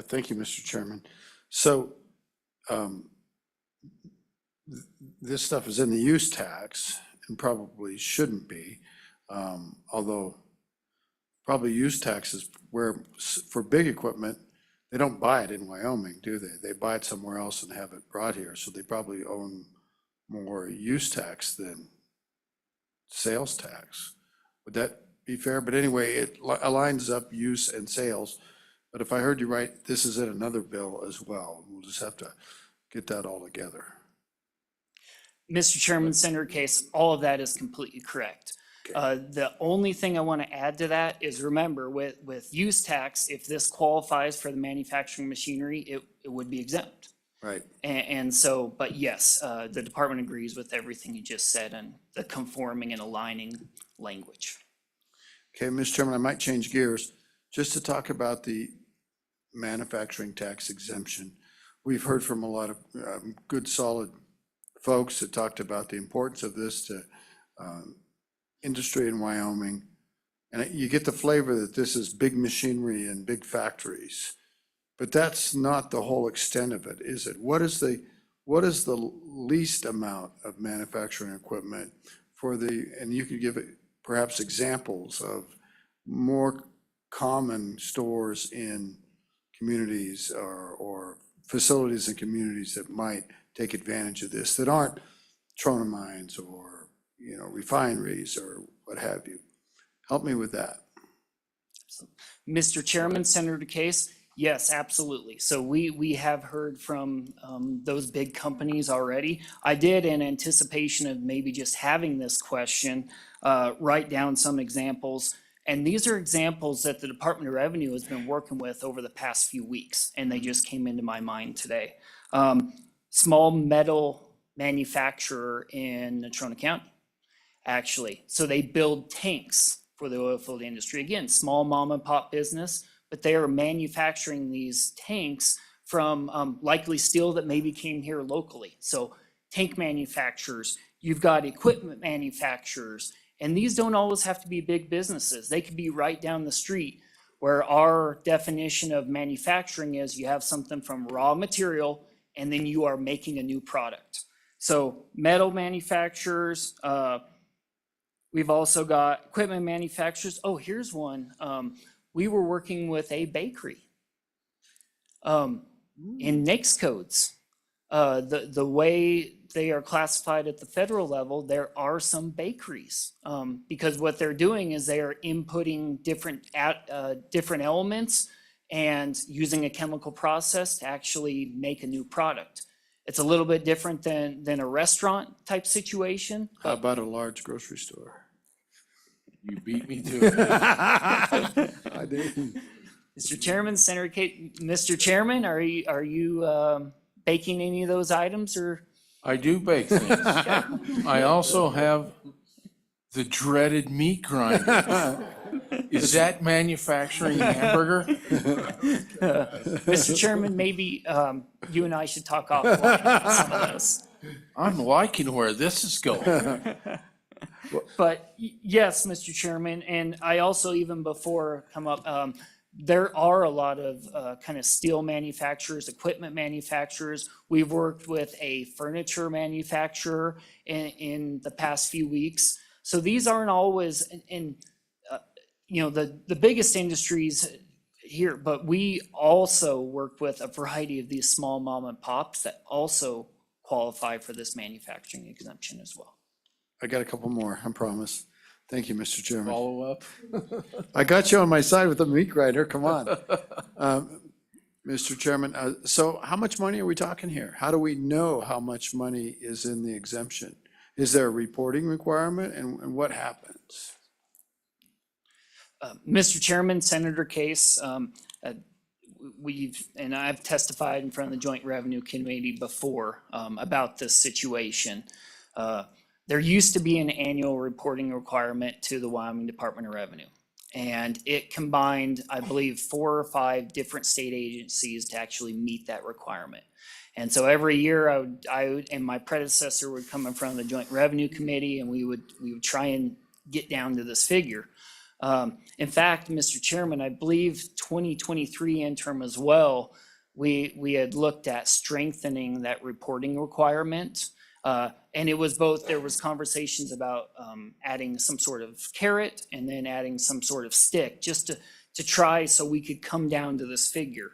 S12: Thank you, Mr. Chairman. So this stuff is in the use tax and probably shouldn't be, although probably use tax is where, for big equipment, they don't buy it in Wyoming, do they? They buy it somewhere else and have it brought here, so they probably own more use tax than sales tax. Would that be fair? But anyway, it aligns up use and sales. But if I heard you right, this is in another bill as well. We'll just have to get that all together.
S13: Mr. Chairman, Senator Case, all of that is completely correct. The only thing I want to add to that is remember with use tax, if this qualifies for the manufacturing machinery, it would be exempt.
S12: Right.
S13: And so, but yes, the department agrees with everything you just said and the conforming and aligning language.
S12: Okay, Mr. Chairman, I might change gears just to talk about the manufacturing tax exemption. We've heard from a lot of good, solid folks that talked about the importance of this to industry in Wyoming. And you get the flavor that this is big machinery and big factories. But that's not the whole extent of it, is it? What is the least amount of manufacturing equipment for the, and you could give it perhaps examples of more common stores in communities or facilities in communities that might take advantage of this, that aren't trona mines or, refineries or what have you. Help me with that.
S13: Mr. Chairman, Senator Case, yes, absolutely. So we have heard from those big companies already. I did, in anticipation of maybe just having this question, write down some examples. And these are examples that the Department of Revenue has been working with over the past few weeks, and they just came into my mind today. Small metal manufacturer in Natrona County, actually. So they build tanks for the oil field industry. Again, small mom and pop business, but they are manufacturing these tanks from likely steel that maybe came here locally. So tank manufacturers, you've got equipment manufacturers, and these don't always have to be big businesses. They could be right down the street, where our definition of manufacturing is you have something from raw material and then you are making a new product. So metal manufacturers, we've also got equipment manufacturers. Oh, here's one. We were working with a bakery in NAICS codes. The way they are classified at the federal level, there are some bakeries, because what they're doing is they are inputting different elements and using a chemical process to actually make a new product. It's a little bit different than a restaurant type situation.
S12: How about a large grocery store?
S3: You beat me to it.
S12: I didn't.
S13: Mr. Chairman, Senator Kate, Mr. Chairman, are you baking any of those items, or?
S3: I do bake things. I also have the dreaded meat grinder. Is that manufacturing hamburger?
S13: Mr. Chairman, maybe you and I should talk offline about some of those.
S3: I'm liking where this is going.
S13: But yes, Mr. Chairman, and I also, even before come up, there are a lot of kind of steel manufacturers, equipment manufacturers. We've worked with a furniture manufacturer in the past few weeks. So these aren't always the biggest industries here, but we also work with a variety of these small mom and pops that also qualify for this manufacturing exemption as well.
S12: I got a couple more, I promise. Thank you, Mr. Chairman.
S3: Follow up?
S12: I got you on my side with the meat grinder, come on. Mr. Chairman, so how much money are we talking here? How do we know how much money is in the exemption? Is there a reporting requirement, and what happens?
S13: Mr. Chairman, Senator Case, I've testified in front of the Joint Revenue Committee before about this situation. There used to be an annual reporting requirement to the Wyoming Department of Revenue. And it combined, I believe, 4 or 5 different state agencies to actually meet that requirement. And so every year I would and my predecessor would come in front of the Joint Revenue Committee, and we would try and get down to this figure. In fact, Mr. Chairman, I believe 2023 interim as well, we had looked at strengthening that reporting requirement. And it was both, there was conversations about adding some sort of carrot and then adding some sort of stick, just to try so we could come down to this figure.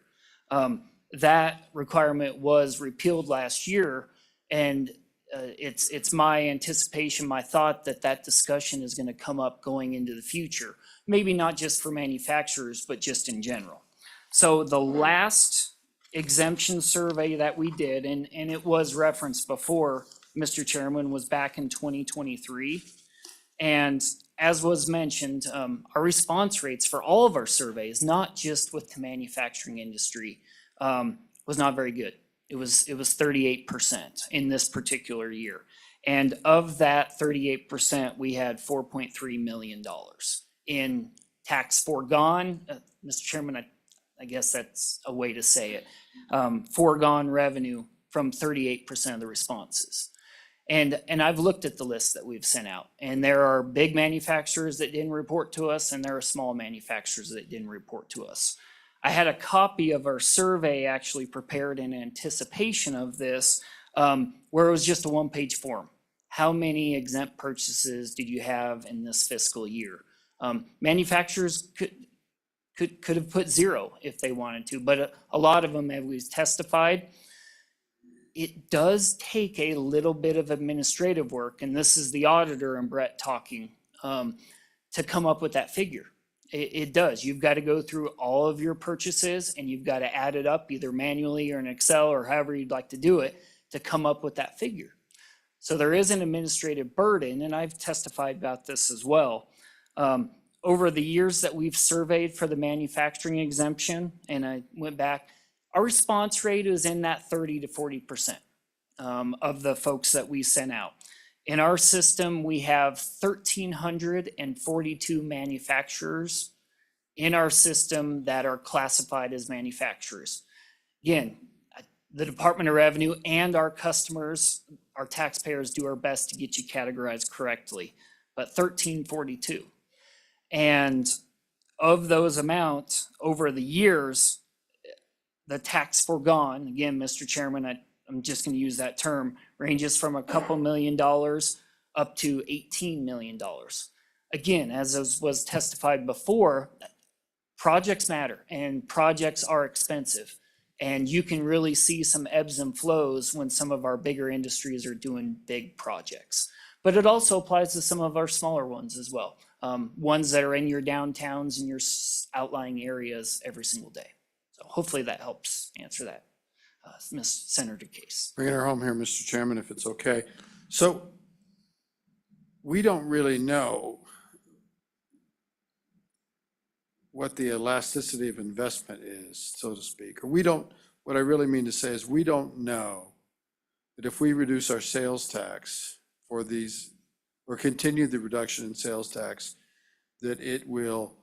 S13: That requirement was repealed last year, and it's my anticipation, my thought that discussion is gonna come up going into the future. Maybe not just for manufacturers, but just in general. So the last exemption survey that we did, and it was referenced before, Mr. Chairman, was back in 2023. And as was mentioned, our response rates for all of our surveys, not just with the manufacturing industry, was not very good. It was 38% in this particular year. And of that 38%, we had $4.3 million in tax foregone. Mr. Chairman, I guess that's a way to say it. Foregone revenue from 38% of the responses. And I've looked at the list that we've sent out, and there are big manufacturers that didn't report to us, and there are small manufacturers that didn't report to us. I had a copy of our survey actually prepared in anticipation of this, where it was just a one-page form. How many exempt purchases did you have in this fiscal year? Manufacturers could have put 0 if they wanted to, but a lot of them, as we've testified, it does take a little bit of administrative work, and this is the auditor and Brett talking, to come up with that figure. It does. You've got to go through all of your purchases and you've got to add it up either manually or in Excel or however you'd like to do it to come up with that figure. So there is an administrative burden, and I've testified about this as well. Over the years that we've surveyed for the manufacturing exemption, and I went back, our response rate is in that 30 to 40% of the folks that we sent out. In our system, we have 1,342 manufacturers in our system that are classified as manufacturers. Again, the Department of Revenue and our customers, our taxpayers, do our best to get you categorized correctly, but 1,342. And of those amounts, over the years, the tax foregone, again, Mr. Chairman, I'm just going to use that term, ranges from a couple $1 million up to $18 million. Again, as was testified before, projects matter and projects are expensive. And you can really see some ebbs and flows when some of our bigger industries are doing big projects. But it also applies to some of our smaller ones as well. Ones that are in your downtowns and your outlying areas every single day. So hopefully that helps answer that, Ms. Senator Case.
S12: Bringing her home here, Mr. Chairman, if it's okay. So we don't really know what the elasticity of investment is, so to speak. Or we don't, what I really mean to say is we don't know that if we reduce our sales tax for these, or continue the reduction in sales tax, that it will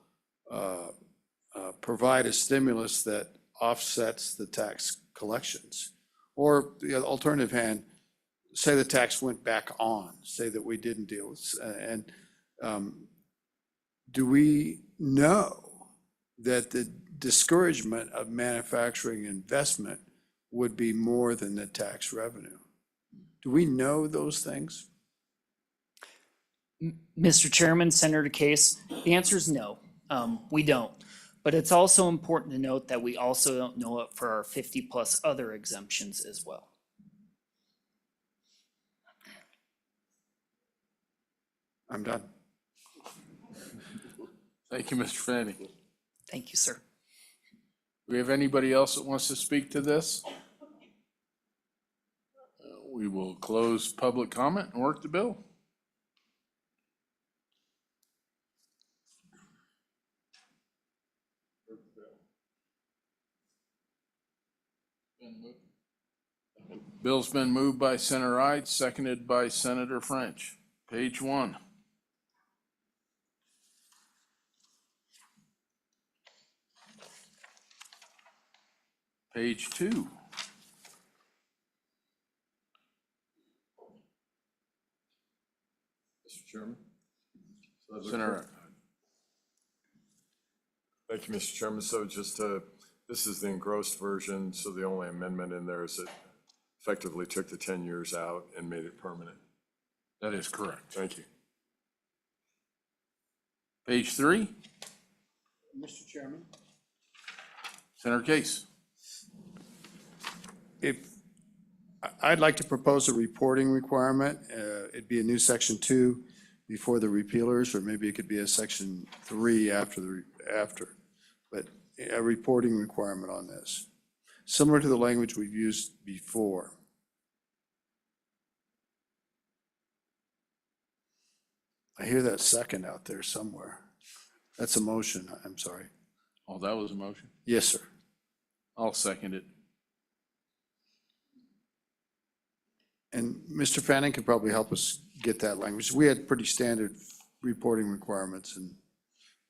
S12: provide a stimulus that offsets the tax collections. Or the alternative hand, say the tax went back on, say that we didn't deal with, and do we know that the discouragement of manufacturing investment would be more than the tax revenue? Do we know those things?
S13: Mr. Chairman, Senator Case, the answer is no, we don't. But it's also important to note that we also don't know it for our 50+ other exemptions as well.
S12: I'm done.
S3: Thank you, Mr. Fanning.
S13: Thank you, sir.
S3: Do we have anybody else that wants to speak to this? We will close public comment and work the bill. Bill's been moved by Senator Ide, seconded by Senator French. Page 1. Page 2.
S9: Mr. Chairman?
S3: Senator.
S9: Thank you, Mr. Chairman. So just, this is the engrossed version, so the only amendment in there is it effectively took the 10 years out and made it permanent.
S3: That is correct.
S9: Thank you.
S3: Page 3.
S12: Mr. Chairman?
S3: Senator Case.
S12: I'd like to propose a reporting requirement. It'd be a new section 2 before the repealers, or maybe it could be a section 3 after but a reporting requirement on this, similar to the language we've used before. I hear that second out there somewhere. That's a motion, I'm sorry.
S3: Oh, that was a motion?
S12: Yes, sir.
S3: I'll second it.
S12: And Mr. Fanning could probably help us get that language. We had pretty standard reporting requirements and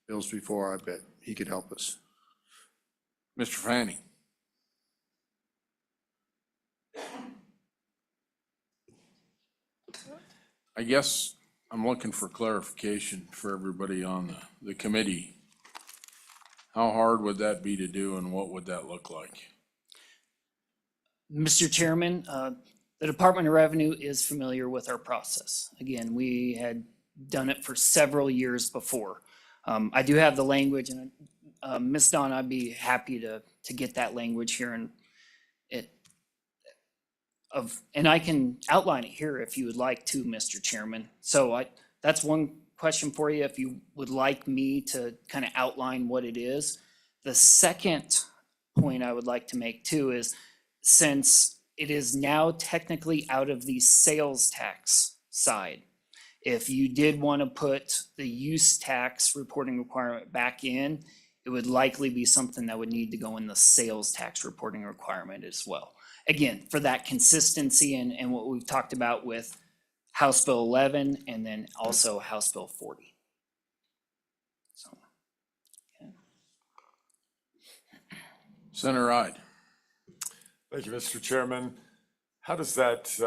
S12: bills before. I bet he could help us.
S3: Mr. Fanning. I guess I'm looking for clarification for everybody on the committee. How hard would that be to do and what would that look like?
S13: Mr. Chairman, the Department of Revenue is familiar with our process. Again, we had done it for several years before. I do have the language, and Ms. Dawn, I'd be happy to get that language here and and I can outline it here if you would like to, Mr. Chairman. So that's one question for you, if you would like me to kind of outline what it is. The second point I would like to make too is, since it is now technically out of the sales tax side, if you did want to put the use tax reporting requirement back in, it would likely be something that would need to go in the sales tax reporting requirement as well. Again, for that consistency and what we've talked about with House Bill 11 and then also House Bill 40. So, okay.
S3: Senator Ide.
S9: Thank you, Mr. Chairman. How does that,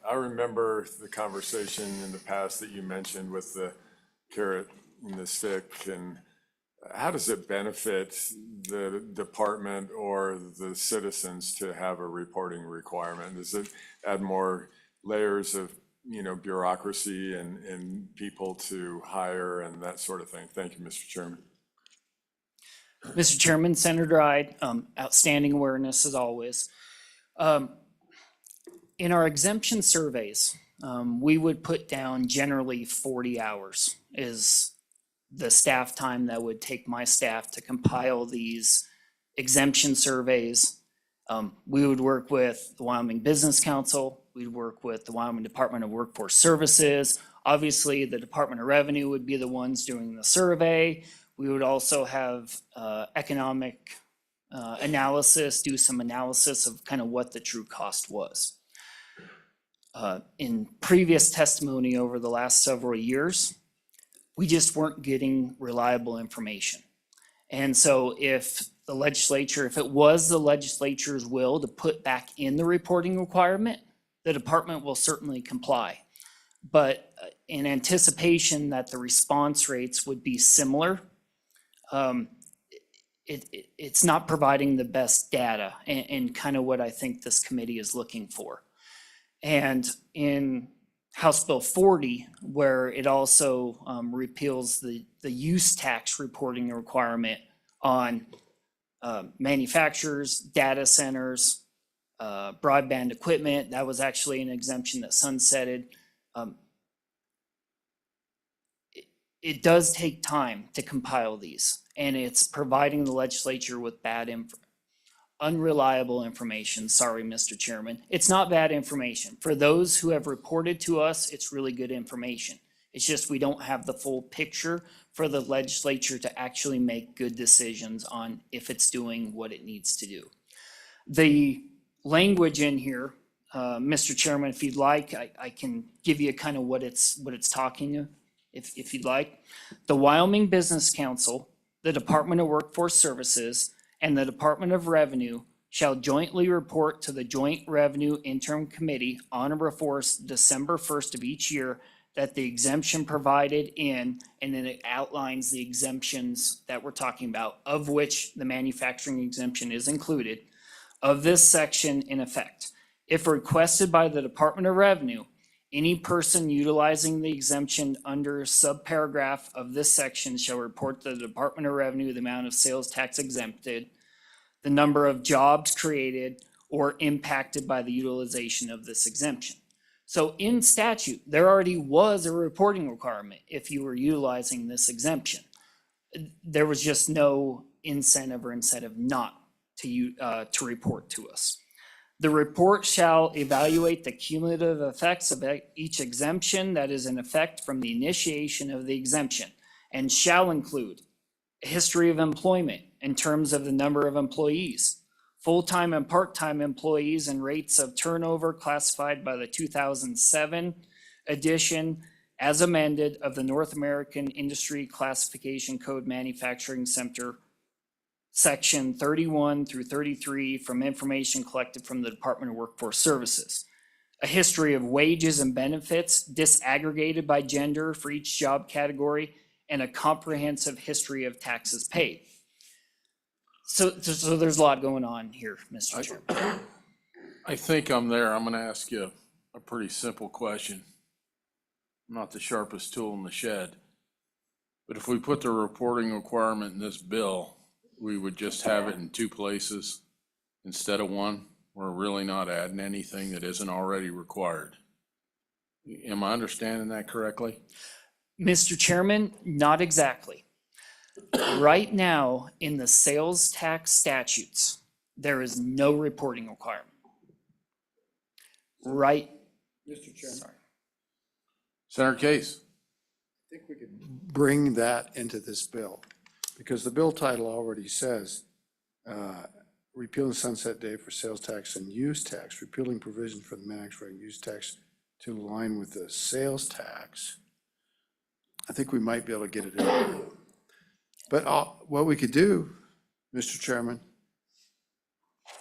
S9: I remember the conversation in the past that you mentioned with the carrot and the stick, and how does it benefit the department or the citizens to have a reporting requirement? Does it add more layers of, bureaucracy and people to hire and that sort of thing? Thank you, Mr. Chairman.
S13: Mr. Chairman, Senator Ide, outstanding awareness as always. In our exemption surveys, we would put down generally 40 hours is the staff time that would take my staff to compile these exemption surveys. We would work with the Wyoming Business Council. We'd work with the Wyoming Department of Workforce Services. Obviously, the Department of Revenue would be the ones doing the survey. We would also have economic analysis, do some analysis of kind of what the true cost was. In previous testimony over the last several years, we just weren't getting reliable information. And so if the legislature, if it was the legislature's will to put back in the reporting requirement, the department will certainly comply. But in anticipation that the response rates would be similar, it's not providing the best data and kind of what I think this committee is looking for. And in House Bill 40, where it also repeals the use tax reporting requirement on manufacturers, data centers, broadband equipment, that was actually an exemption that sunsetted. It does take time to compile these, and it's providing the legislature with unreliable information. Sorry, Mr. Chairman. It's not bad information. For those who have reported to us, it's really good information. It's just we don't have the full picture for the legislature to actually make good decisions on if it's doing what it needs to do. The language in here, Mr. Chairman, if you'd like, I can give you kind of what it's talking, if you'd like. The Wyoming Business Council, the Department of Workforce Services, and the Department of Revenue shall jointly report to the Joint Revenue Interim Committee on or before December 1st of each year that the exemption provided in, and then it outlines the exemptions that we're talking about, of which the manufacturing exemption is included, of this section in effect. If requested by the Department of Revenue, any person utilizing the exemption under subparagraph of this section shall report to the Department of Revenue the amount of sales tax exempted, the number of jobs created or impacted by the utilization of this exemption. So in statute, there already was a reporting requirement if you were utilizing this exemption. There was just no incentive not to report to us. The report shall evaluate the cumulative effects of each exemption that is in effect from the initiation of the exemption, and shall include a history of employment in terms of the number of employees, full-time and part-time employees, and rates of turnover classified by the 2007 edition as amended of the North American Industry Classification Code Manufacturing Center, Section 31 through 33, from information collected from the Department of Workforce Services. a history of wages and benefits disaggregated by gender for each job category, and a comprehensive history of taxes paid. So there's a lot going on here, Mr. Chairman.
S3: I think I'm there. I'm gonna ask you a pretty simple question. I'm not the sharpest tool in the shed. But if we put the reporting requirement in this bill, we would just have it in 2 places instead of 1. We're really not adding anything that isn't already required. Am I understanding that correctly?
S13: Mr. Chairman, not exactly. Right now, in the sales tax statutes, there is no reporting requirement. Right,
S12: Mr. Chairman,
S13: sorry.
S3: Senator Case?
S12: I think we could bring that into this bill, because the bill title already says, repeal and sunset date for sales tax and use tax, repealing provision for the manufacturing use tax to align with the sales tax. I think we might be able to get it in. But what we could do, Mr. Chairman,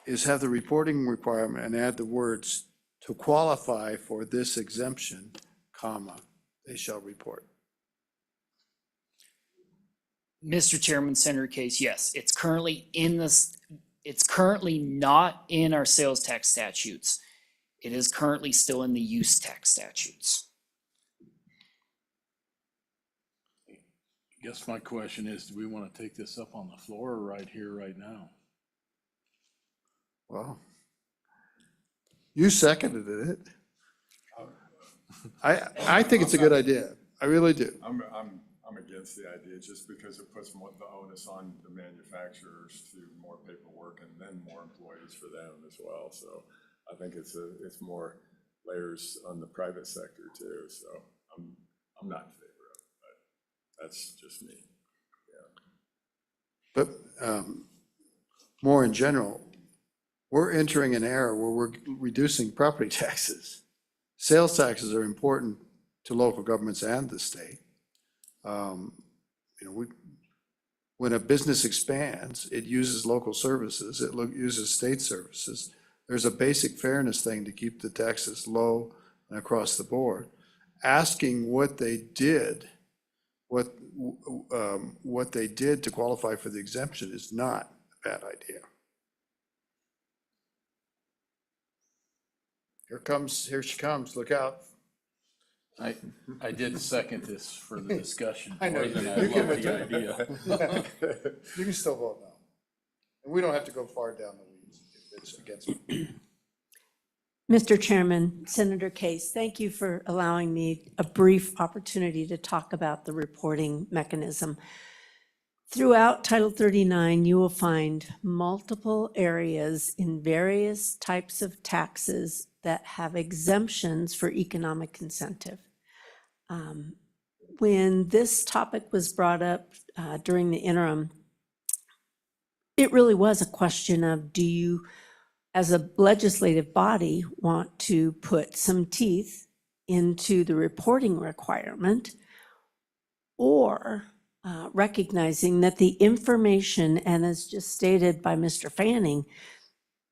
S12: is have the reporting requirement and add the words to qualify for this exemption, comma, they shall report.
S13: Mr. Chairman, Senator Case, yes, it's currently in this, it's currently not in our sales tax statutes. It is currently still in the use tax statutes.
S3: I guess my question is, do we want to take this up on the floor or right here, right now?
S12: Well, you seconded it. I think it's a good idea. I really do.
S9: I'm against the idea just because it puts more, the onus on the manufacturers to more paperwork and then more employees for them as well. So I think it's more layers on the private sector too. So I'm not in favor of it, but that's just me. Yeah.
S12: But more in general, we're entering an era where we're reducing property taxes. Sales taxes are important to local governments and the state. When a business expands, it uses local services, it uses state services. There's a basic fairness thing to keep the taxes low and across the board. Asking what they did, what they did to qualify for the exemption is not a bad idea. Here she comes, look out.
S3: I did second this for the discussion.
S12: I know
S3: more
S12: you
S3: than
S12: did.
S3: I
S12: You can
S3: love the idea.
S12: You can still vote no. And we don't have to go far down the weeds if it's against me.
S14: Mr. Chairman, Senator Case, thank you for allowing me a brief opportunity to talk about the reporting mechanism. Throughout Title 39, you will find multiple areas in various types of taxes that have exemptions for economic incentive. When this topic was brought up during the interim, it really was a question of, do you, as a legislative body, want to put some teeth into the reporting requirement, or recognizing that the information, and as just stated by Mr. Fanning,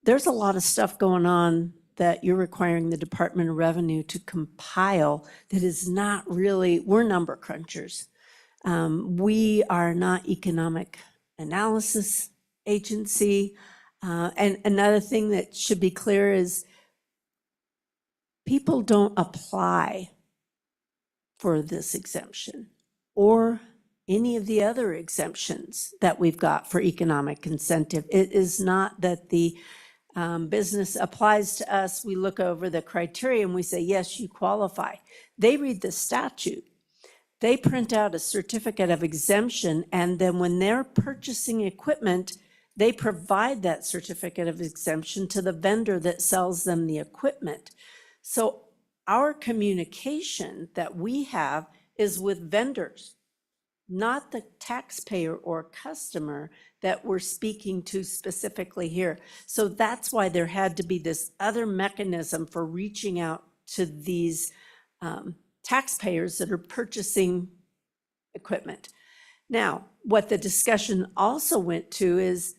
S14: there's a lot of stuff going on that you're requiring the Department of Revenue to compile that is not really, we're number crunchers. We are not economic analysis agency. And another thing that should be clear is people don't apply for this exemption or any of the other exemptions that we've got for economic incentive. It is not that the business applies to us, we look over the criteria and we say, yes, you qualify. They read the statute. They print out a certificate of exemption, and then when they're purchasing equipment, they provide that certificate of exemption to the vendor that sells them the equipment. So our communication that we have is with vendors, not the taxpayer or customer that we're speaking to specifically here. So that's why there had to be this other mechanism for reaching out to these taxpayers that are purchasing equipment. Now, what the discussion also went to is,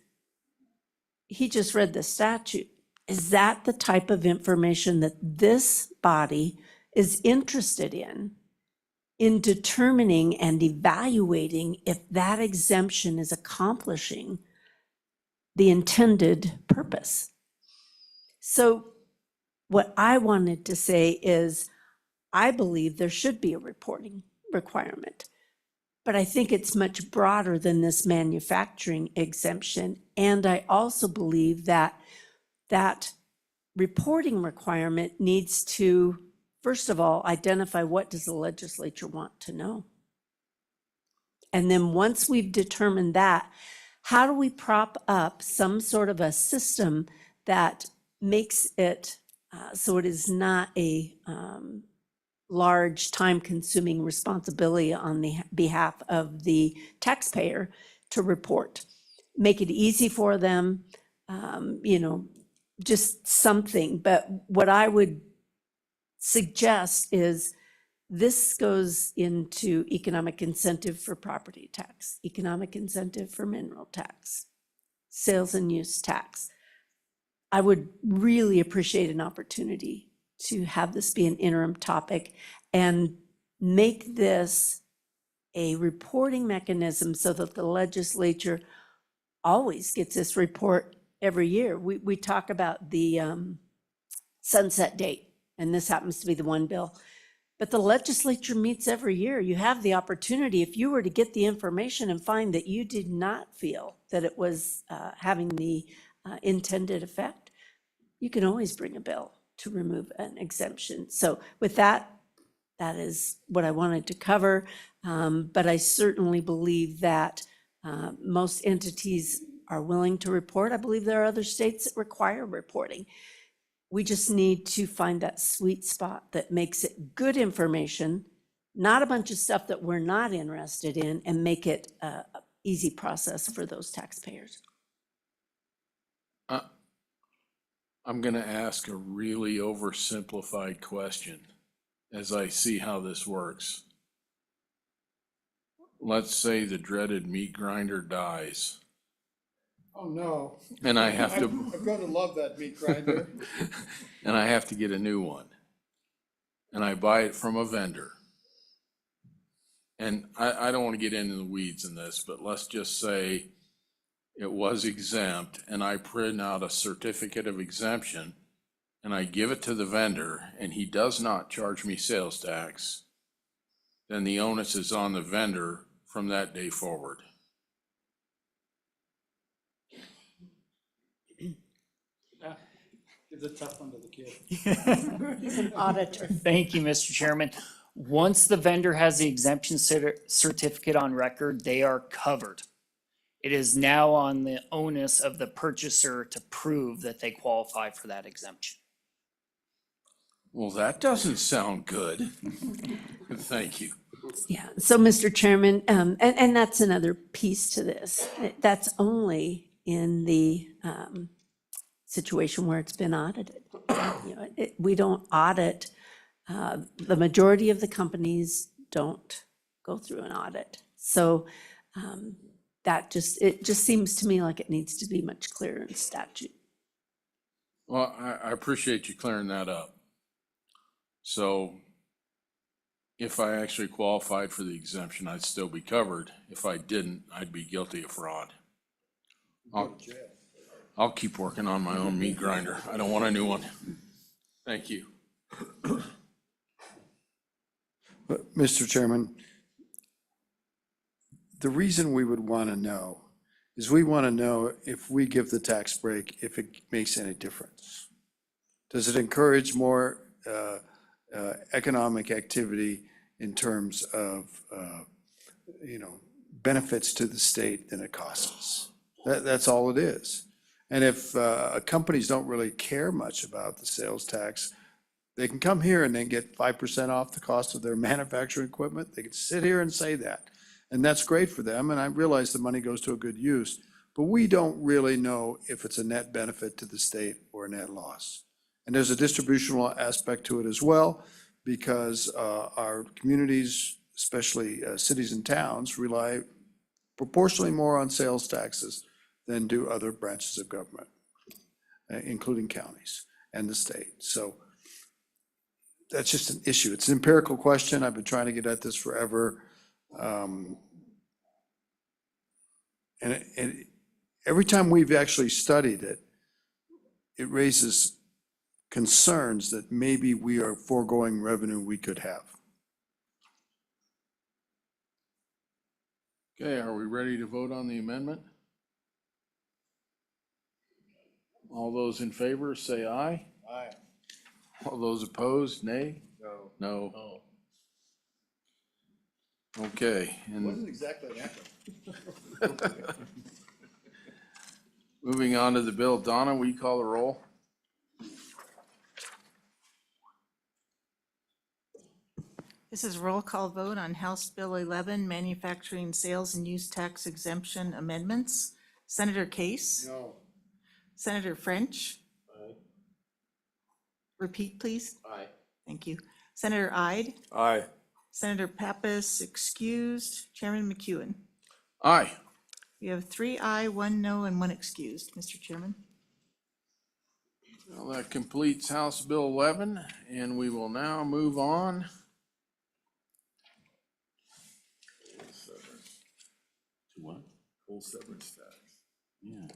S14: he just read the statute. Is that the type of information that this body is interested in determining and evaluating if that exemption is accomplishing the intended purpose? So what I wanted to say is, I believe there should be a reporting requirement, but I think it's much broader than this manufacturing exemption. And I also believe that that reporting requirement needs to, first of all, identify what does the legislature want to know? And then once we've determined that, how do we prop up some sort of a system that makes it so it is not a large, time-consuming responsibility on the behalf of the taxpayer to report? Make it easy for them, just something. But what I would suggest is this goes into economic incentive for property tax, economic incentive for mineral tax, sales and use tax. I would really appreciate an opportunity to have this be an interim topic and make this a reporting mechanism so that the legislature always gets this report every year. We talk about the sunset date, and this happens to be the one bill. But the legislature meets every year. You have the opportunity, if you were to get the information and find that you did not feel that it was having the intended effect, you can always bring a bill to remove an exemption. So with that, that is what I wanted to cover. But I certainly believe that most entities are willing to report. I believe there are other states that require reporting. We just need to find that sweet spot that makes it good information, not a bunch of stuff that we're not interested in, and make it a easy process for those taxpayers.
S3: I'm going to ask a really oversimplified question as I see how this works. Let's say the dreaded meat grinder dies.
S12: Oh, no.
S3: And I have to,
S12: I'm going to love that meat grinder.
S3: and I have to get a new one. And I buy it from a vendor. And I don't want to get into the weeds in this, but let's just say it was exempt and I print out a certificate of exemption and I give it to the vendor and he does not charge me sales tax, then the onus is on the vendor from that day forward.
S8: Give the tough one to the kid.
S14: He's an auditor.
S13: Thank you, Mr. Chairman. Once the vendor has the exemption certificate on record, they are covered. It is now on the onus of the purchaser to prove that they qualify for that exemption.
S3: Well, that doesn't sound good. Thank you.
S14: Yeah, so Mr. Chairman, and that's another piece to this. That's only in the situation where it's been audited. We don't audit, the majority of the companies don't go through an audit. So it just seems to me like it needs to be much clearer in statute.
S3: Well, I appreciate you clearing that up. So if I actually qualified for the exemption, I'd still be covered. If I didn't, I'd be guilty of fraud. I'll keep working on my own meat grinder. I don't want a new one. Thank you.
S12: But, Mr. Chairman, the reason we would want to know is we want to know if we give the tax break, if it makes any difference. Does it encourage more economic activity in terms of, benefits to the state than it costs us? That's all it is. And if companies don't really care much about the sales tax, they can come here and then get 5% off the cost of their manufacturing equipment. They can sit here and say that. And that's great for them. And I realize the money goes to a good use. But we don't really know if it's a net benefit to the state or a net loss. And there's a distributional aspect to it as well, because our communities, especially cities and towns, rely proportionally more on sales taxes than do other branches of government. including counties and the state. So that's just an issue. It's an empirical question. I've been trying to get at this forever. And every time we've actually studied it, it raises concerns that maybe we are foregoing revenue we could have.
S3: Okay, are we ready to vote on the amendment? All those in favor, say aye.
S12: Aye.
S3: All those opposed, nay?
S12: No.
S3: No. Okay, and
S12: exactly that.
S3: moving on to the bill, Donna, will you call the roll?
S1: This is roll call vote on House Bill 11, Manufacturing Sales and Use Tax Exemption Amendments. Senator Case?
S12: No.
S1: Senator French?
S7: Aye.
S1: Repeat, please.
S7: Aye.
S1: Thank you. Senator Ide?
S9: Aye.
S1: Senator Pappas excused. Chairman McEwen?
S3: Aye.
S1: We have 3 aye, 1 no, and 1 excused, Mr. Chairman.
S3: Well, that completes House Bill 11, and we will now move on. To what?
S9: Full severance tax.
S3: Yeah.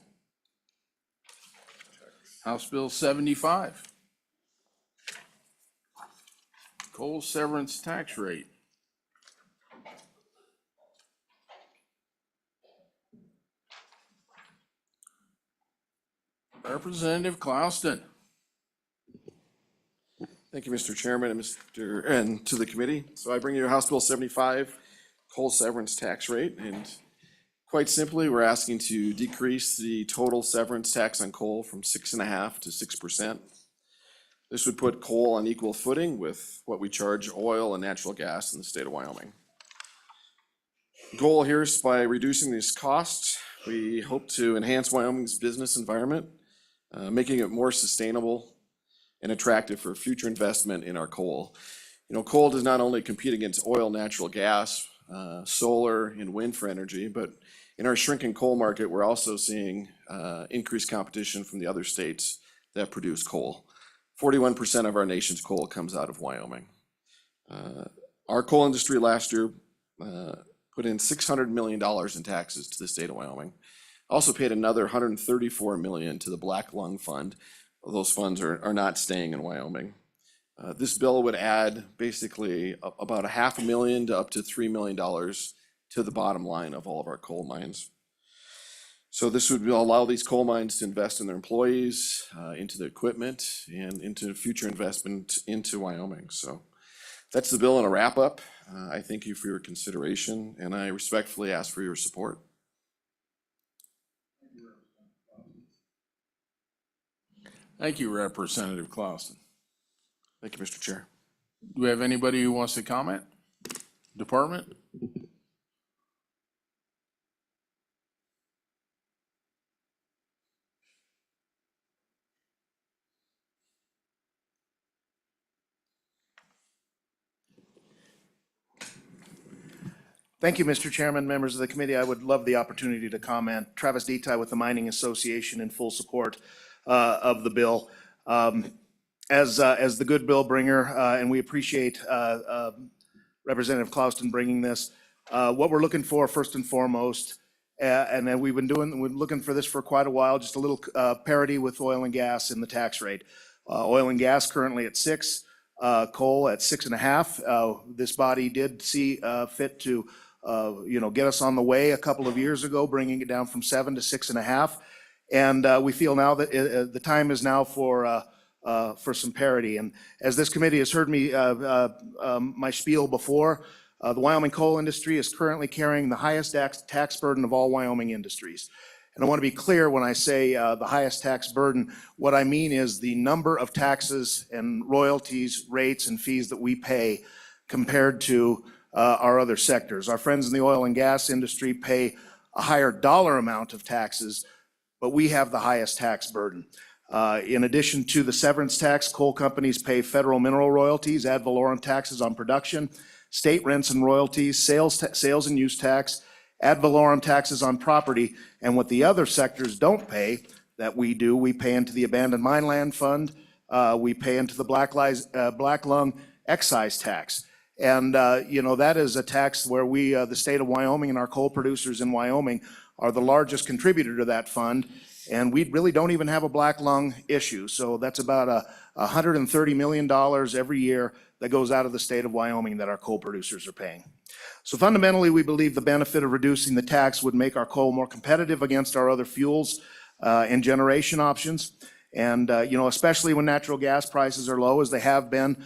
S3: House Bill 75. Coal severance tax rate. Representative Clouston.
S15: Thank you, Mr. Chairman and to the committee. So I bring you House Bill 75, coal severance tax rate. And quite simply, we're asking to decrease the total severance tax on coal from 6.5% to 6%. This would put coal on equal footing with what we charge oil and natural gas in the state of Wyoming. Goal here is by reducing these costs, we hope to enhance Wyoming's business environment, making it more sustainable and attractive for future investment in our coal. You know, coal does not only compete against oil, natural gas, solar, and wind for energy, but in our shrinking coal market, we're also seeing increased competition from the other states that produce coal. 41% of our nation's coal comes out of Wyoming. Our coal industry last year put in $600 million in taxes to the state of Wyoming. Also paid another $134 million to the Black Lung Fund. Those funds are not staying in Wyoming. This bill would add basically about $500,000 to up to $3 million to the bottom line of all of our coal mines. So this would allow these coal mines to invest in their employees, into the equipment, and into future investment into Wyoming. So that's the bill in a wrap up. I thank you for your consideration, and I respectfully ask for your support.
S3: Thank you, Representative Clouston.
S15: Thank you, Mr. Chair.
S3: Do we have anybody who wants to comment? Department?
S5: Thank you, Mr. Chairman, members of the committee. I would love the opportunity to comment. Travis Detai with the Mining Association in full support of the bill. As the good bill bringer, and we appreciate Representative Clouston bringing this. What we're looking for first and foremost, and then we're looking for this for quite a while, just a little parity with oil and gas in the tax rate. Oil and gas currently at 6, coal at 6.5. This body did see fit to get us on the way a couple of years ago, bringing it down from 7 to 6.5. And we feel now that the time is now for some parity. And as this committee has heard me, my spiel before, the Wyoming coal industry is currently carrying the highest tax burden of all Wyoming industries. And I want to be clear when I say the highest tax burden, what I mean is the number of taxes and royalties, rates, and fees that we pay compared to our other sectors. Our friends in the oil and gas industry pay a higher dollar amount of taxes, but we have the highest tax burden. In addition to the severance tax, coal companies pay federal mineral royalties, ad valorem taxes on production, state rents and royalties, sales and use tax, ad valorem taxes on property, and what the other sectors don't pay, that we do. We pay into the Abandoned Mine Land Fund. We pay into the Black Lung excise tax. And, that is a tax where we, the state of Wyoming and our coal producers in Wyoming are the largest contributor to that fund. And we really don't even have a black lung issue. So that's about $130 million every year that goes out of the state of Wyoming that our coal producers are paying. So fundamentally, we believe the benefit of reducing the tax would make our coal more competitive against our other fuels and generation options. And, especially when natural gas prices are low, as they have been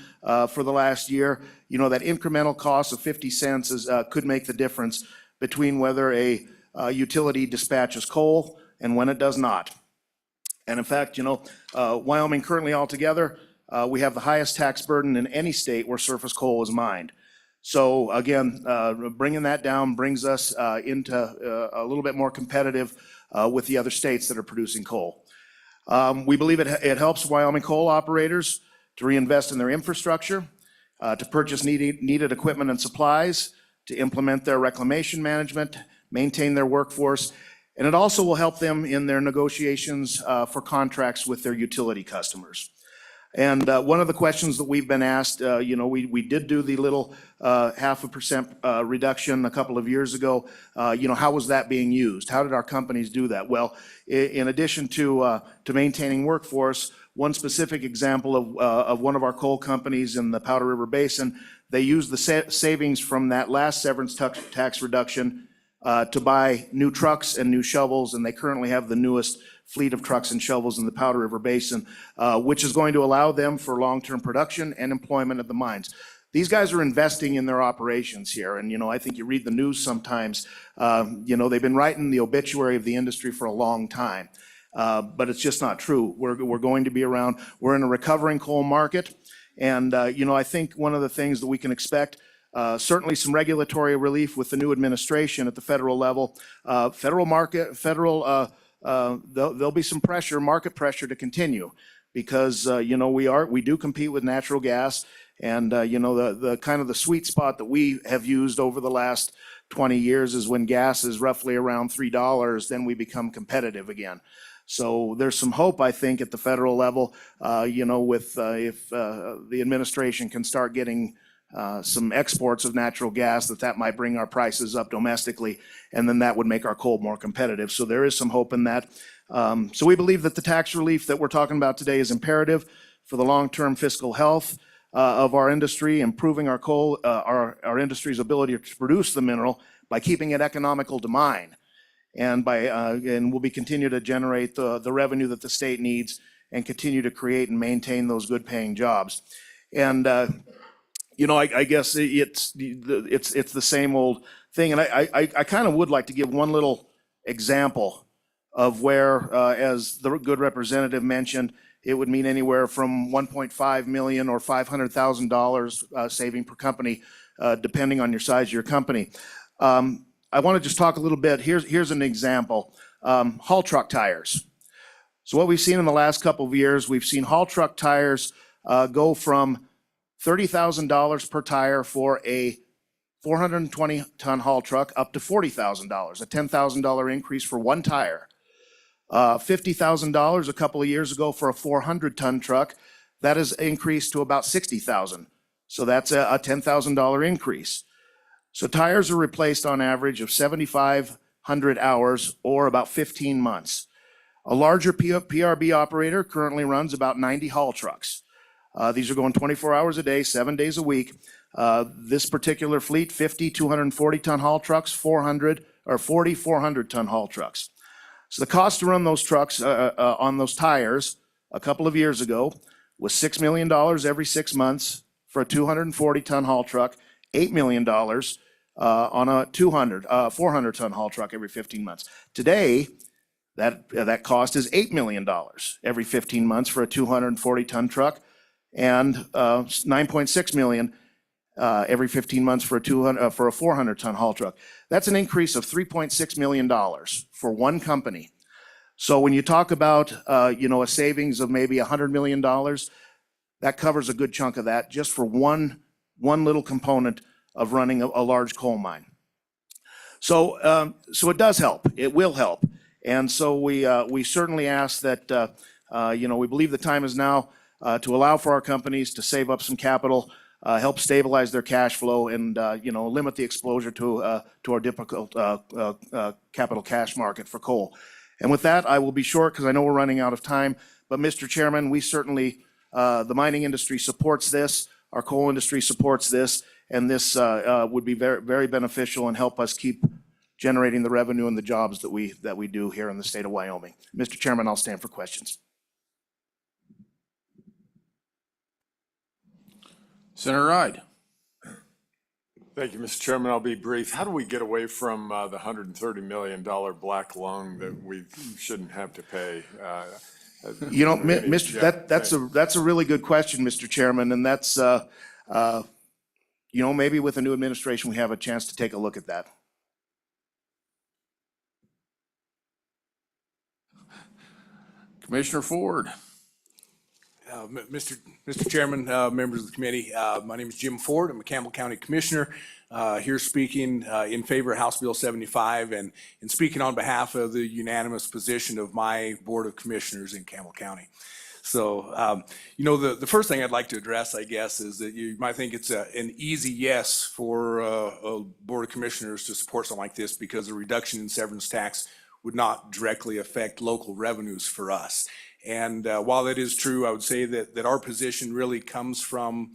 S5: for the last year, that incremental cost of 50 cents could make the difference between whether a utility dispatches coal and when it does not. And in fact, Wyoming currently altogether, we have the highest tax burden in any state where surface coal is mined. So again, bringing that down brings us into a little bit more competitive with the other states that are producing coal. We believe it helps Wyoming coal operators to reinvest in their infrastructure, to purchase needed equipment and supplies, to implement their reclamation management, maintain their workforce, and it also will help them in their negotiations for contracts with their utility customers. And one of the questions that we've been asked, we did do the little 0.5% reduction a couple of years ago. How was that being used? How did our companies do that? Well, in addition to maintaining workforce, one specific example of one of our coal companies in the Powder River Basin, they used the savings from that last severance tax reduction to buy new trucks and new shovels, and they currently have the newest fleet of trucks and shovels in the Powder River Basin, which is going to allow them for long-term production and employment at the mines. These guys are investing in their operations here, and I think you read the news sometimes, they've been writing the obituary of the industry for a long time, but it's just not true. We're going to be around. We're in a recovering coal market, and I think one of the things that we can expect, certainly some regulatory relief with the new administration at the federal level, there'll be some pressure, market pressure to continue because, we do compete with natural gas and, the kind of the sweet spot that we have used over the last 20 years is when gas is roughly around $3, then we become competitive again. So there's some hope, I think, at the federal level, if the administration can start getting some exports of natural gas, that might bring our prices up domestically, and then that would make our coal more competitive. So there is some hope in that. So we believe that the tax relief that we're talking about today is imperative for the long-term fiscal health of our industry, improving our coal, our industry's ability to produce the mineral by keeping it economical to mine, and we'll be continue to generate the revenue that the state needs and continue to create and maintain those good-paying jobs. And I guess it's the same old thing. And I kind of would like to give one little example of where, as the good representative mentioned, it would mean anywhere from 1.5 million or $500,000 saving per company, depending on your size of your company. I want to just talk a little bit. Here's an example. Haul truck tires. So what we've seen in the last couple of years, we've seen haul truck tires go from $30,000 per tire for a 420-ton haul truck up to $40,000, a $10,000 increase for one tire. $50,000 a couple of years ago for a 400-ton truck. That has increased to about $60,000. So that's a $10,000 increase. So tires are replaced on average of 7,500 hours or about 15 months. A larger PRB operator currently runs about 90 haul trucks. These are going 24 hours a day, 7 days a week. This particular fleet, 50 240-ton haul trucks, 40 400-ton haul trucks. So the cost to run those trucks on those tires a couple of years ago was $6 million every 6 months for a 240-ton haul truck, $8 million on a 400-ton haul truck every 15 months. Today, that cost is $8 million every 15 months for a 240-ton truck, and $9.6 million every 15 months for a 400-ton haul truck. That's an increase of $3.6 million for one company. So when you talk about a savings of maybe $100 million, that covers a good chunk of that just for one little component of running a large coal mine. So it does help. It will help. And so we certainly ask that, we believe the time is now to allow for our companies to save up some capital, help stabilize their cash flow, and, limit the exposure to our difficult capital cash market for coal. And with that, I will be short because I know we're running out of time. But Mr. Chairman, we certainly, the mining industry supports this, our coal industry supports this, and this would be very, very beneficial and help us keep generating the revenue and the jobs that we do here in the state of Wyoming. Mr. Chairman, I'll stand for questions.
S3: Senator Ide.
S9: Thank you, Mr. Chairman. I'll be brief. How do we get away from the $130 million black lung that we shouldn't have to pay?
S5: That's a really good question, Mr. Chairman, and that's, maybe with a new administration, we have a chance to take a look at that.
S3: Commissioner Ford.
S16: Mr. Chairman, members of the committee, my name is Jim Ford. I'm a Campbell County Commissioner, here speaking in favor of House Bill 75 and speaking on behalf of the unanimous position of my Board of Commissioners in Campbell County. So, the first thing I'd like to address, I guess, is that you might think it's an easy yes for a Board of Commissioners to support something like this because the reduction in severance tax would not directly affect local revenues for us. And while that is true, I would say that our position really comes from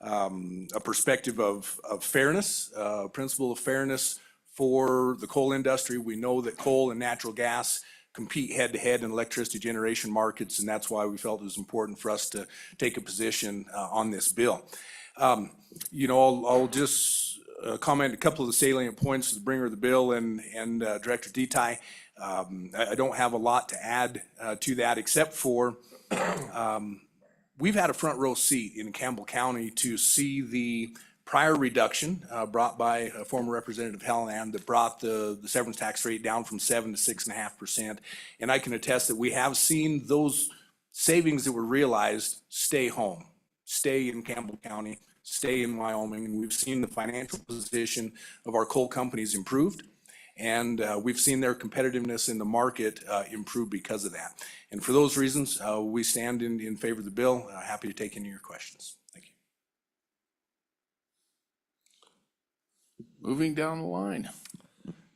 S16: a perspective of fairness, principle of fairness for the coal industry. We know that coal and natural gas compete head-to-head in electricity generation markets, and that's why we felt it was important for us to take a position on this bill. I'll just comment a couple of the salient points to the bringer of the bill and Director Deti. I don't have a lot to add to that except for we've had a front row seat in Campbell County to see the prior reduction brought by former Representative Helland that brought the severance tax rate down from 7% to 6.5%. And I can attest that we have seen those savings that were realized stay home, stay in Campbell County, stay in Wyoming, and we've seen the financial position of our coal companies improved. And we've seen their competitiveness in the market improve because of that. And for those reasons, we stand in favor of the bill. Happy to take any of your questions. Thank you.
S3: Moving down the line.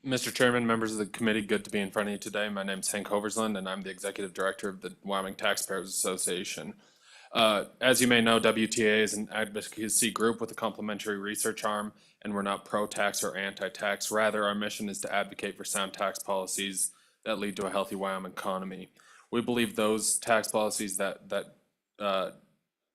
S17: Mr. Chairman, members of the committee, good to be in front of you today. My name is Hank Hoversland, and I'm the Executive Director of the Wyoming Taxpayers Association. As you may know, WTA is an advocacy group with a complementary research arm, and we're not pro-tax or anti-tax. Rather, our mission is to advocate for sound tax policies that lead to a healthy Wyoming economy. We believe those tax policies that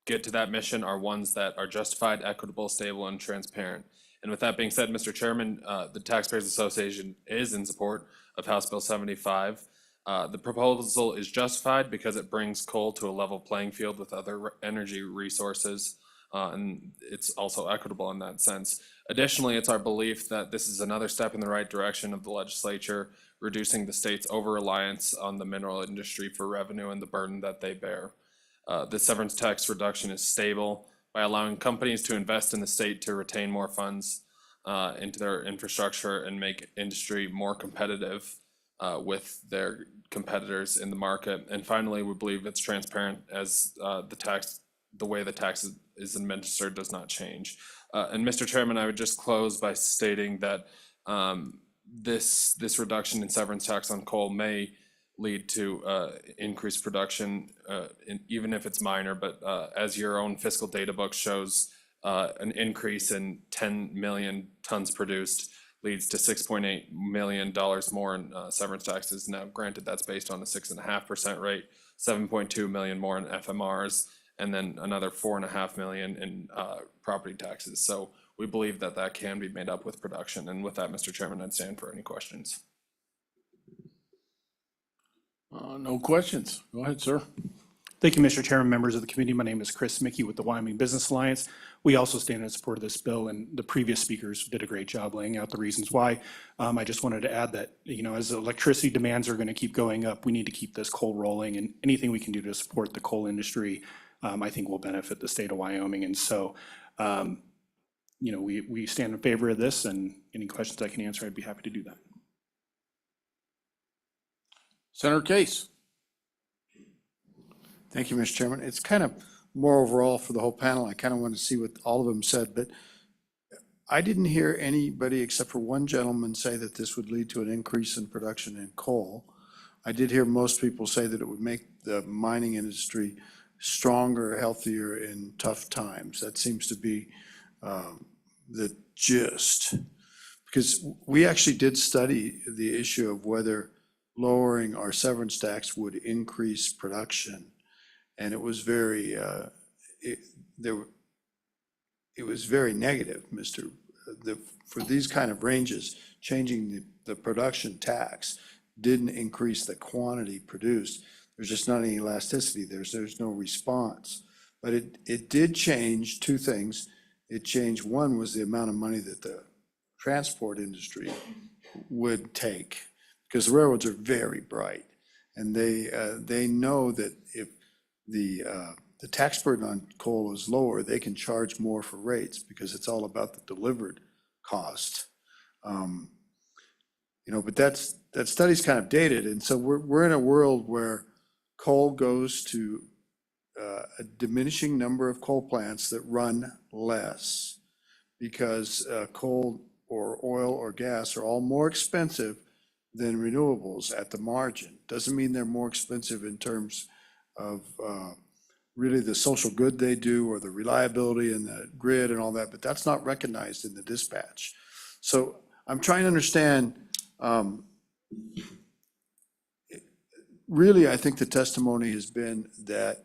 S17: get to that mission are ones that are justified, equitable, stable, and transparent. And with that being said, Mr. Chairman, the Taxpayers Association is in support of House Bill 75. The proposal is justified because it brings coal to a level playing field with other energy resources, and it's also equitable in that sense. Additionally, it's our belief that this is another step in the right direction of the legislature, reducing the state's over-reliance on the mineral industry for revenue and the burden that they bear. The severance tax reduction is stable by allowing companies to invest in the state to retain more funds into their infrastructure and make industry more competitive with their competitors in the market. And finally, we believe it's transparent as the way the tax is administered does not change. And Mr. Chairman, I would just close by stating that this reduction in severance tax on coal may lead to increased production, even if it's minor, but as your own fiscal data book shows, an increase in 10 million tons produced leads to $6.8 million more in severance taxes. Now, granted, that's based on a 6.5% rate, 7.2 million more in FMRs, and then another 4.5 million in property taxes. So we believe that that can be made up with production. And with that, Mr. Chairman, I'd stand for any questions.
S3: No questions. Go ahead, sir.
S18: Thank you, Mr. Chairman, members of the committee. My name is Chris Mickey with the Wyoming Business Alliance. We also stand in support of this bill, and the previous speakers did a great job laying out the reasons why. I just wanted to add that, as electricity demands are going to keep going up, we need to keep this coal rolling, and anything we can do to support the coal industry, I think will benefit the state of Wyoming. And so, we stand in favor of this, and any questions I can answer, I'd be happy to do that.
S3: Senator Case?
S12: Thank you, Mr. Chairman. It's kind of more overall for the whole panel. I kind of want to see what all of them said, but I didn't hear anybody except for one gentleman say that this would lead to an increase in production in coal. I did hear most people say that it would make the mining industry stronger, healthier in tough times. That seems to be the gist. Because we actually did study the issue of whether lowering our severance tax would increase production. And it was very, it was very negative, Mr. For these kind of ranges, changing the production tax didn't increase the quantity produced. There's just not any elasticity. There's no response. But it did change two things. It changed, one was the amount of money that the transport industry would take, because the railroads are very bright. And they know that if the tax burden on coal is lower, they can charge more for rates because it's all about the delivered cost. But that study's kind of dated. And so we're in a world where coal goes to a diminishing number of coal plants that run less because coal or oil or gas are all more expensive than renewables at the margin. Doesn't mean they're more expensive in terms of really the social good they do or the reliability in the grid and all that, but that's not recognized in the dispatch. So I'm trying to understand, really, I think the testimony has been that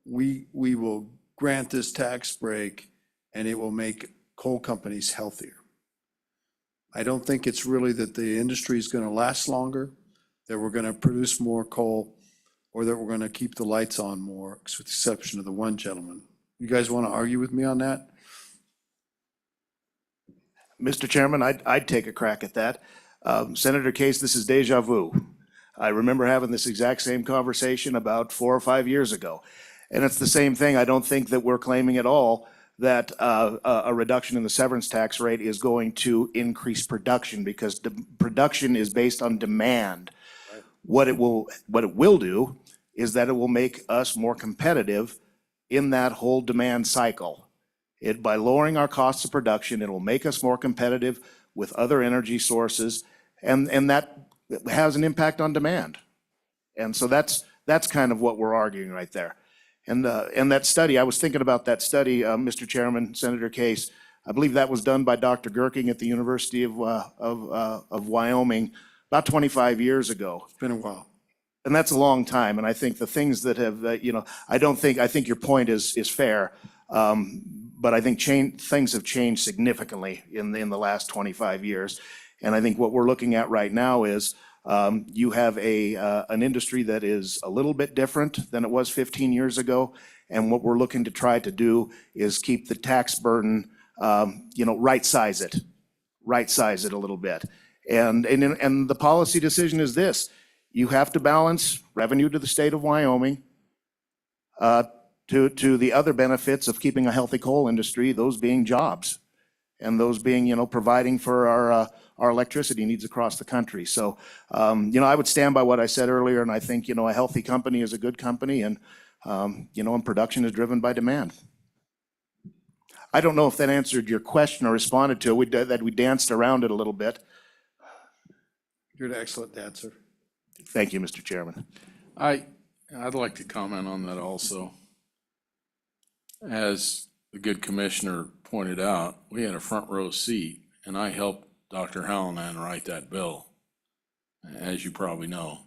S12: we will grant this tax break and it will make coal companies healthier. I don't think it's really that the industry is going to last longer, that we're going to produce more coal, or that we're going to keep the lights on more, with the exception of the one gentleman. You guys want to argue with me on that?
S5: Mr. Chairman, I'd take a crack at that. Senator Case, this is deja vu. I remember having this exact same conversation about 4 or 5 years ago. And it's the same thing. I don't think that we're claiming at all that a reduction in the severance tax rate is going to increase production, because production is based on demand. What it will do is that it will make us more competitive in that whole demand cycle. By lowering our costs of production, it will make us more competitive with other energy sources, and that has an impact on demand. And so that's kind of what we're arguing right there. And that study, I was thinking about that study, Mr. Chairman, Senator Case. I believe that was done by Dr. Gerking at the University of Wyoming about 25 years ago.
S12: It's been a while.
S5: And that's a long time. And I think the things that have, I think your point is fair. But I think things have changed significantly in the last 25 years. And I think what we're looking at right now is you have an industry that is a little bit different than it was 15 years ago. And what we're looking to try to do is keep the tax burden, right-size it a little bit. And the policy decision is this: you have to balance revenue to the state of Wyoming to the other benefits of keeping a healthy coal industry, those being jobs, and those being, providing for our electricity needs across the country. So, I would stand by what I said earlier, and I think, a healthy company is a good company, and, and production is driven by demand. I don't know if that answered your question or responded to it. We danced around it a little bit.
S12: You're an excellent dancer.
S5: Thank you, Mr. Chairman.
S3: I'd like to comment on that also. As the good commissioner pointed out, we had a front row seat, and I helped Dr. Hallinan write that bill, as you probably know.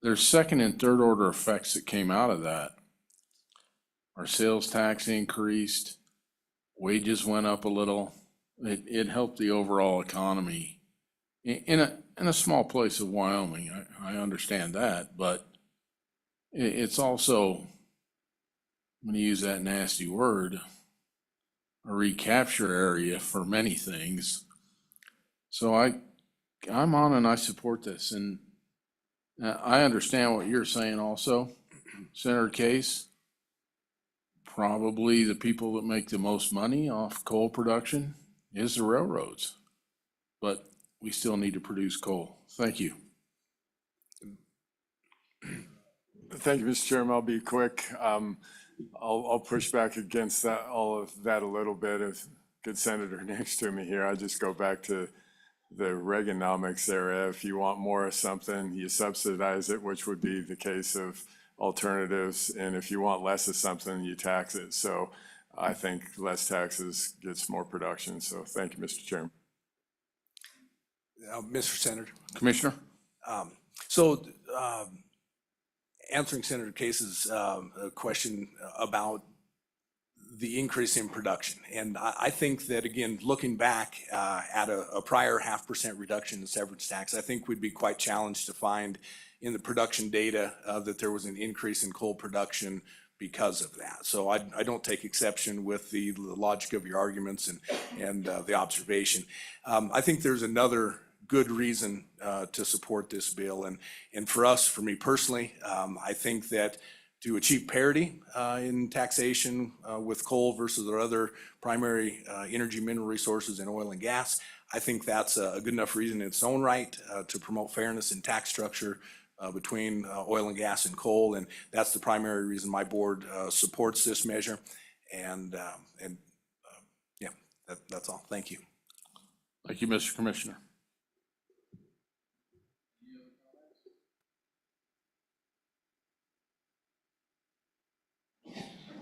S3: There's second and third order effects that came out of that. Our sales tax increased, wages went up a little. It helped the overall economy in a small place of Wyoming. I understand that, but it's also, I'm going to use that nasty word, a recapture area for many things. So I'm on and I support this. And I understand what you're saying also, Senator Case. Probably the people that make the most money off coal production is the railroads. But we still need to produce coal. Thank you.
S9: Thank you, Mr. Chairman. I'll be quick. I'll push back against that, all of that a little bit. If good senator next to me here, I just go back to the Reaganomics era. If you want more of something, you subsidize it, which would be the case of alternatives. And if you want less of something, you tax it. So I think less taxes gets more production. So thank you, Mr. Chairman.
S16: Mr. Senator.
S3: Commissioner?
S16: So answering Senator Case's question about the increase in production. And I think that, again, looking back at a prior 0.5% reduction in severance tax, I think we'd be quite challenged to find in the production data that there was an increase in coal production because of that. So I don't take exception with the logic of your arguments and the observation. I think there's another good reason to support this bill. And for us, for me personally, I think that to achieve parity in taxation with coal versus our other primary energy mineral resources and oil and gas, I think that's a good enough reason in its own right to promote fairness in tax structure between oil and gas and coal. And that's the primary reason my board supports this measure. And yeah, that's all. Thank you.
S3: Thank you, Mr. Commissioner.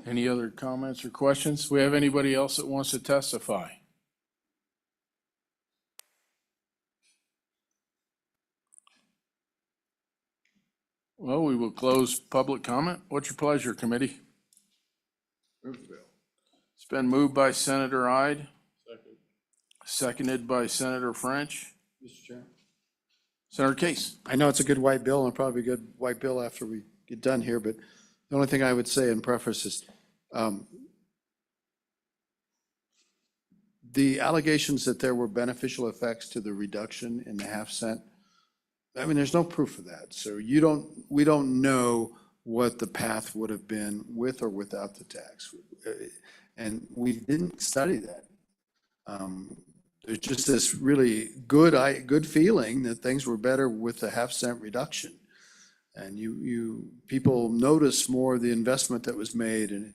S3: Any other comments or questions? Do we have anybody else that wants to testify? Well, we will close public comment. What's your pleasure, committee?
S9: Move the bill.
S3: It's been moved by Senator Ide. Seconded by Senator French.
S12: Mr. Chair.
S3: Senator Case.
S12: I know it's a good white bill and probably a good white bill after we get done here, but the only thing I would say in preface is the allegations that there were beneficial effects to the reduction in the 0.5 cent, I mean, there's no proof of that. So we don't know what the path would have been with or without the tax. And we didn't study that. There's just this really good feeling that things were better with the 0.5 cent reduction. And people notice more the investment that was made,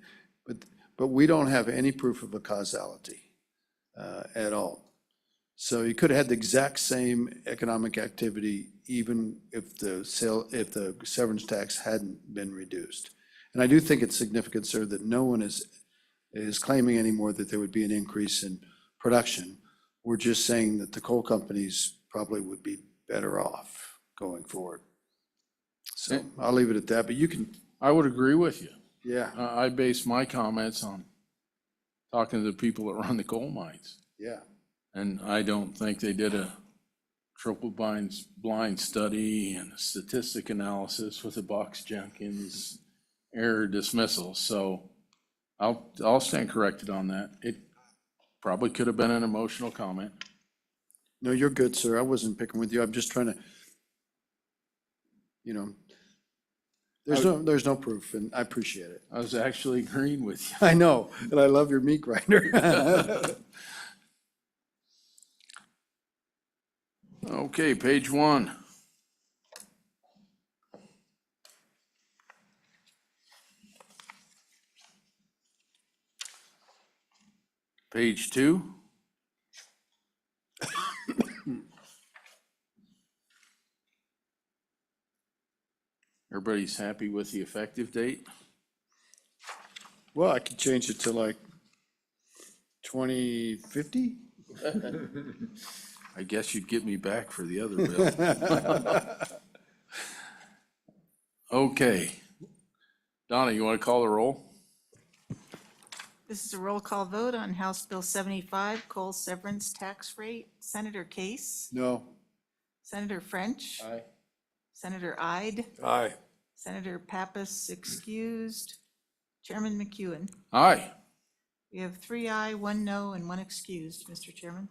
S12: but we don't have any proof of a causality at all. So you could have had the exact same economic activity even if the severance tax hadn't been reduced. And I do think it's significant, sir, that no one is claiming anymore that there would be an increase in production. We're just saying that the coal companies probably would be better off going forward. So I'll leave it at that, but you can.
S3: I would agree with you.
S12: Yeah.
S3: I base my comments on talking to the people that run the coal mines.
S12: Yeah.
S3: And I don't think they did a triple blind study and a statistic analysis with a Box-Jenkins error dismissal. So I'll stand corrected on that. It probably could have been an emotional comment.
S12: No, you're good, sir. I wasn't picking with you. I'm just trying to, there's no proof, and I appreciate it.
S3: I was actually agreeing with you.
S12: I know, and I love your meat grinder.
S3: Okay, page 1. Page 2. Everybody's happy with the effective date?
S12: Well, I could change it to like 2050.
S3: I guess you'd get me back for the other bill. Okay. Donna, you want to call the roll?
S1: This is a roll call vote on House Bill 75, coal severance tax rate. Senator Case?
S12: No.
S1: Senator French?
S3: Aye.
S1: Senator Ide?
S9: Aye.
S1: Senator Pappas excused. Chairman McEwen?
S3: Aye.
S1: We have 3 aye, 1 no, and 1 excused, Mr. Chairman.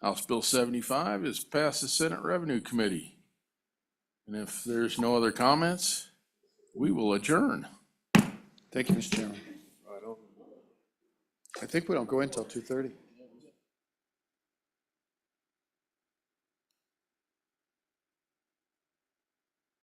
S3: House Bill 75 is passed the Senate Revenue Committee. And if there's no other comments, we will adjourn.
S12: Thank you, Mr. Chairman. I think we don't go in until 2:30.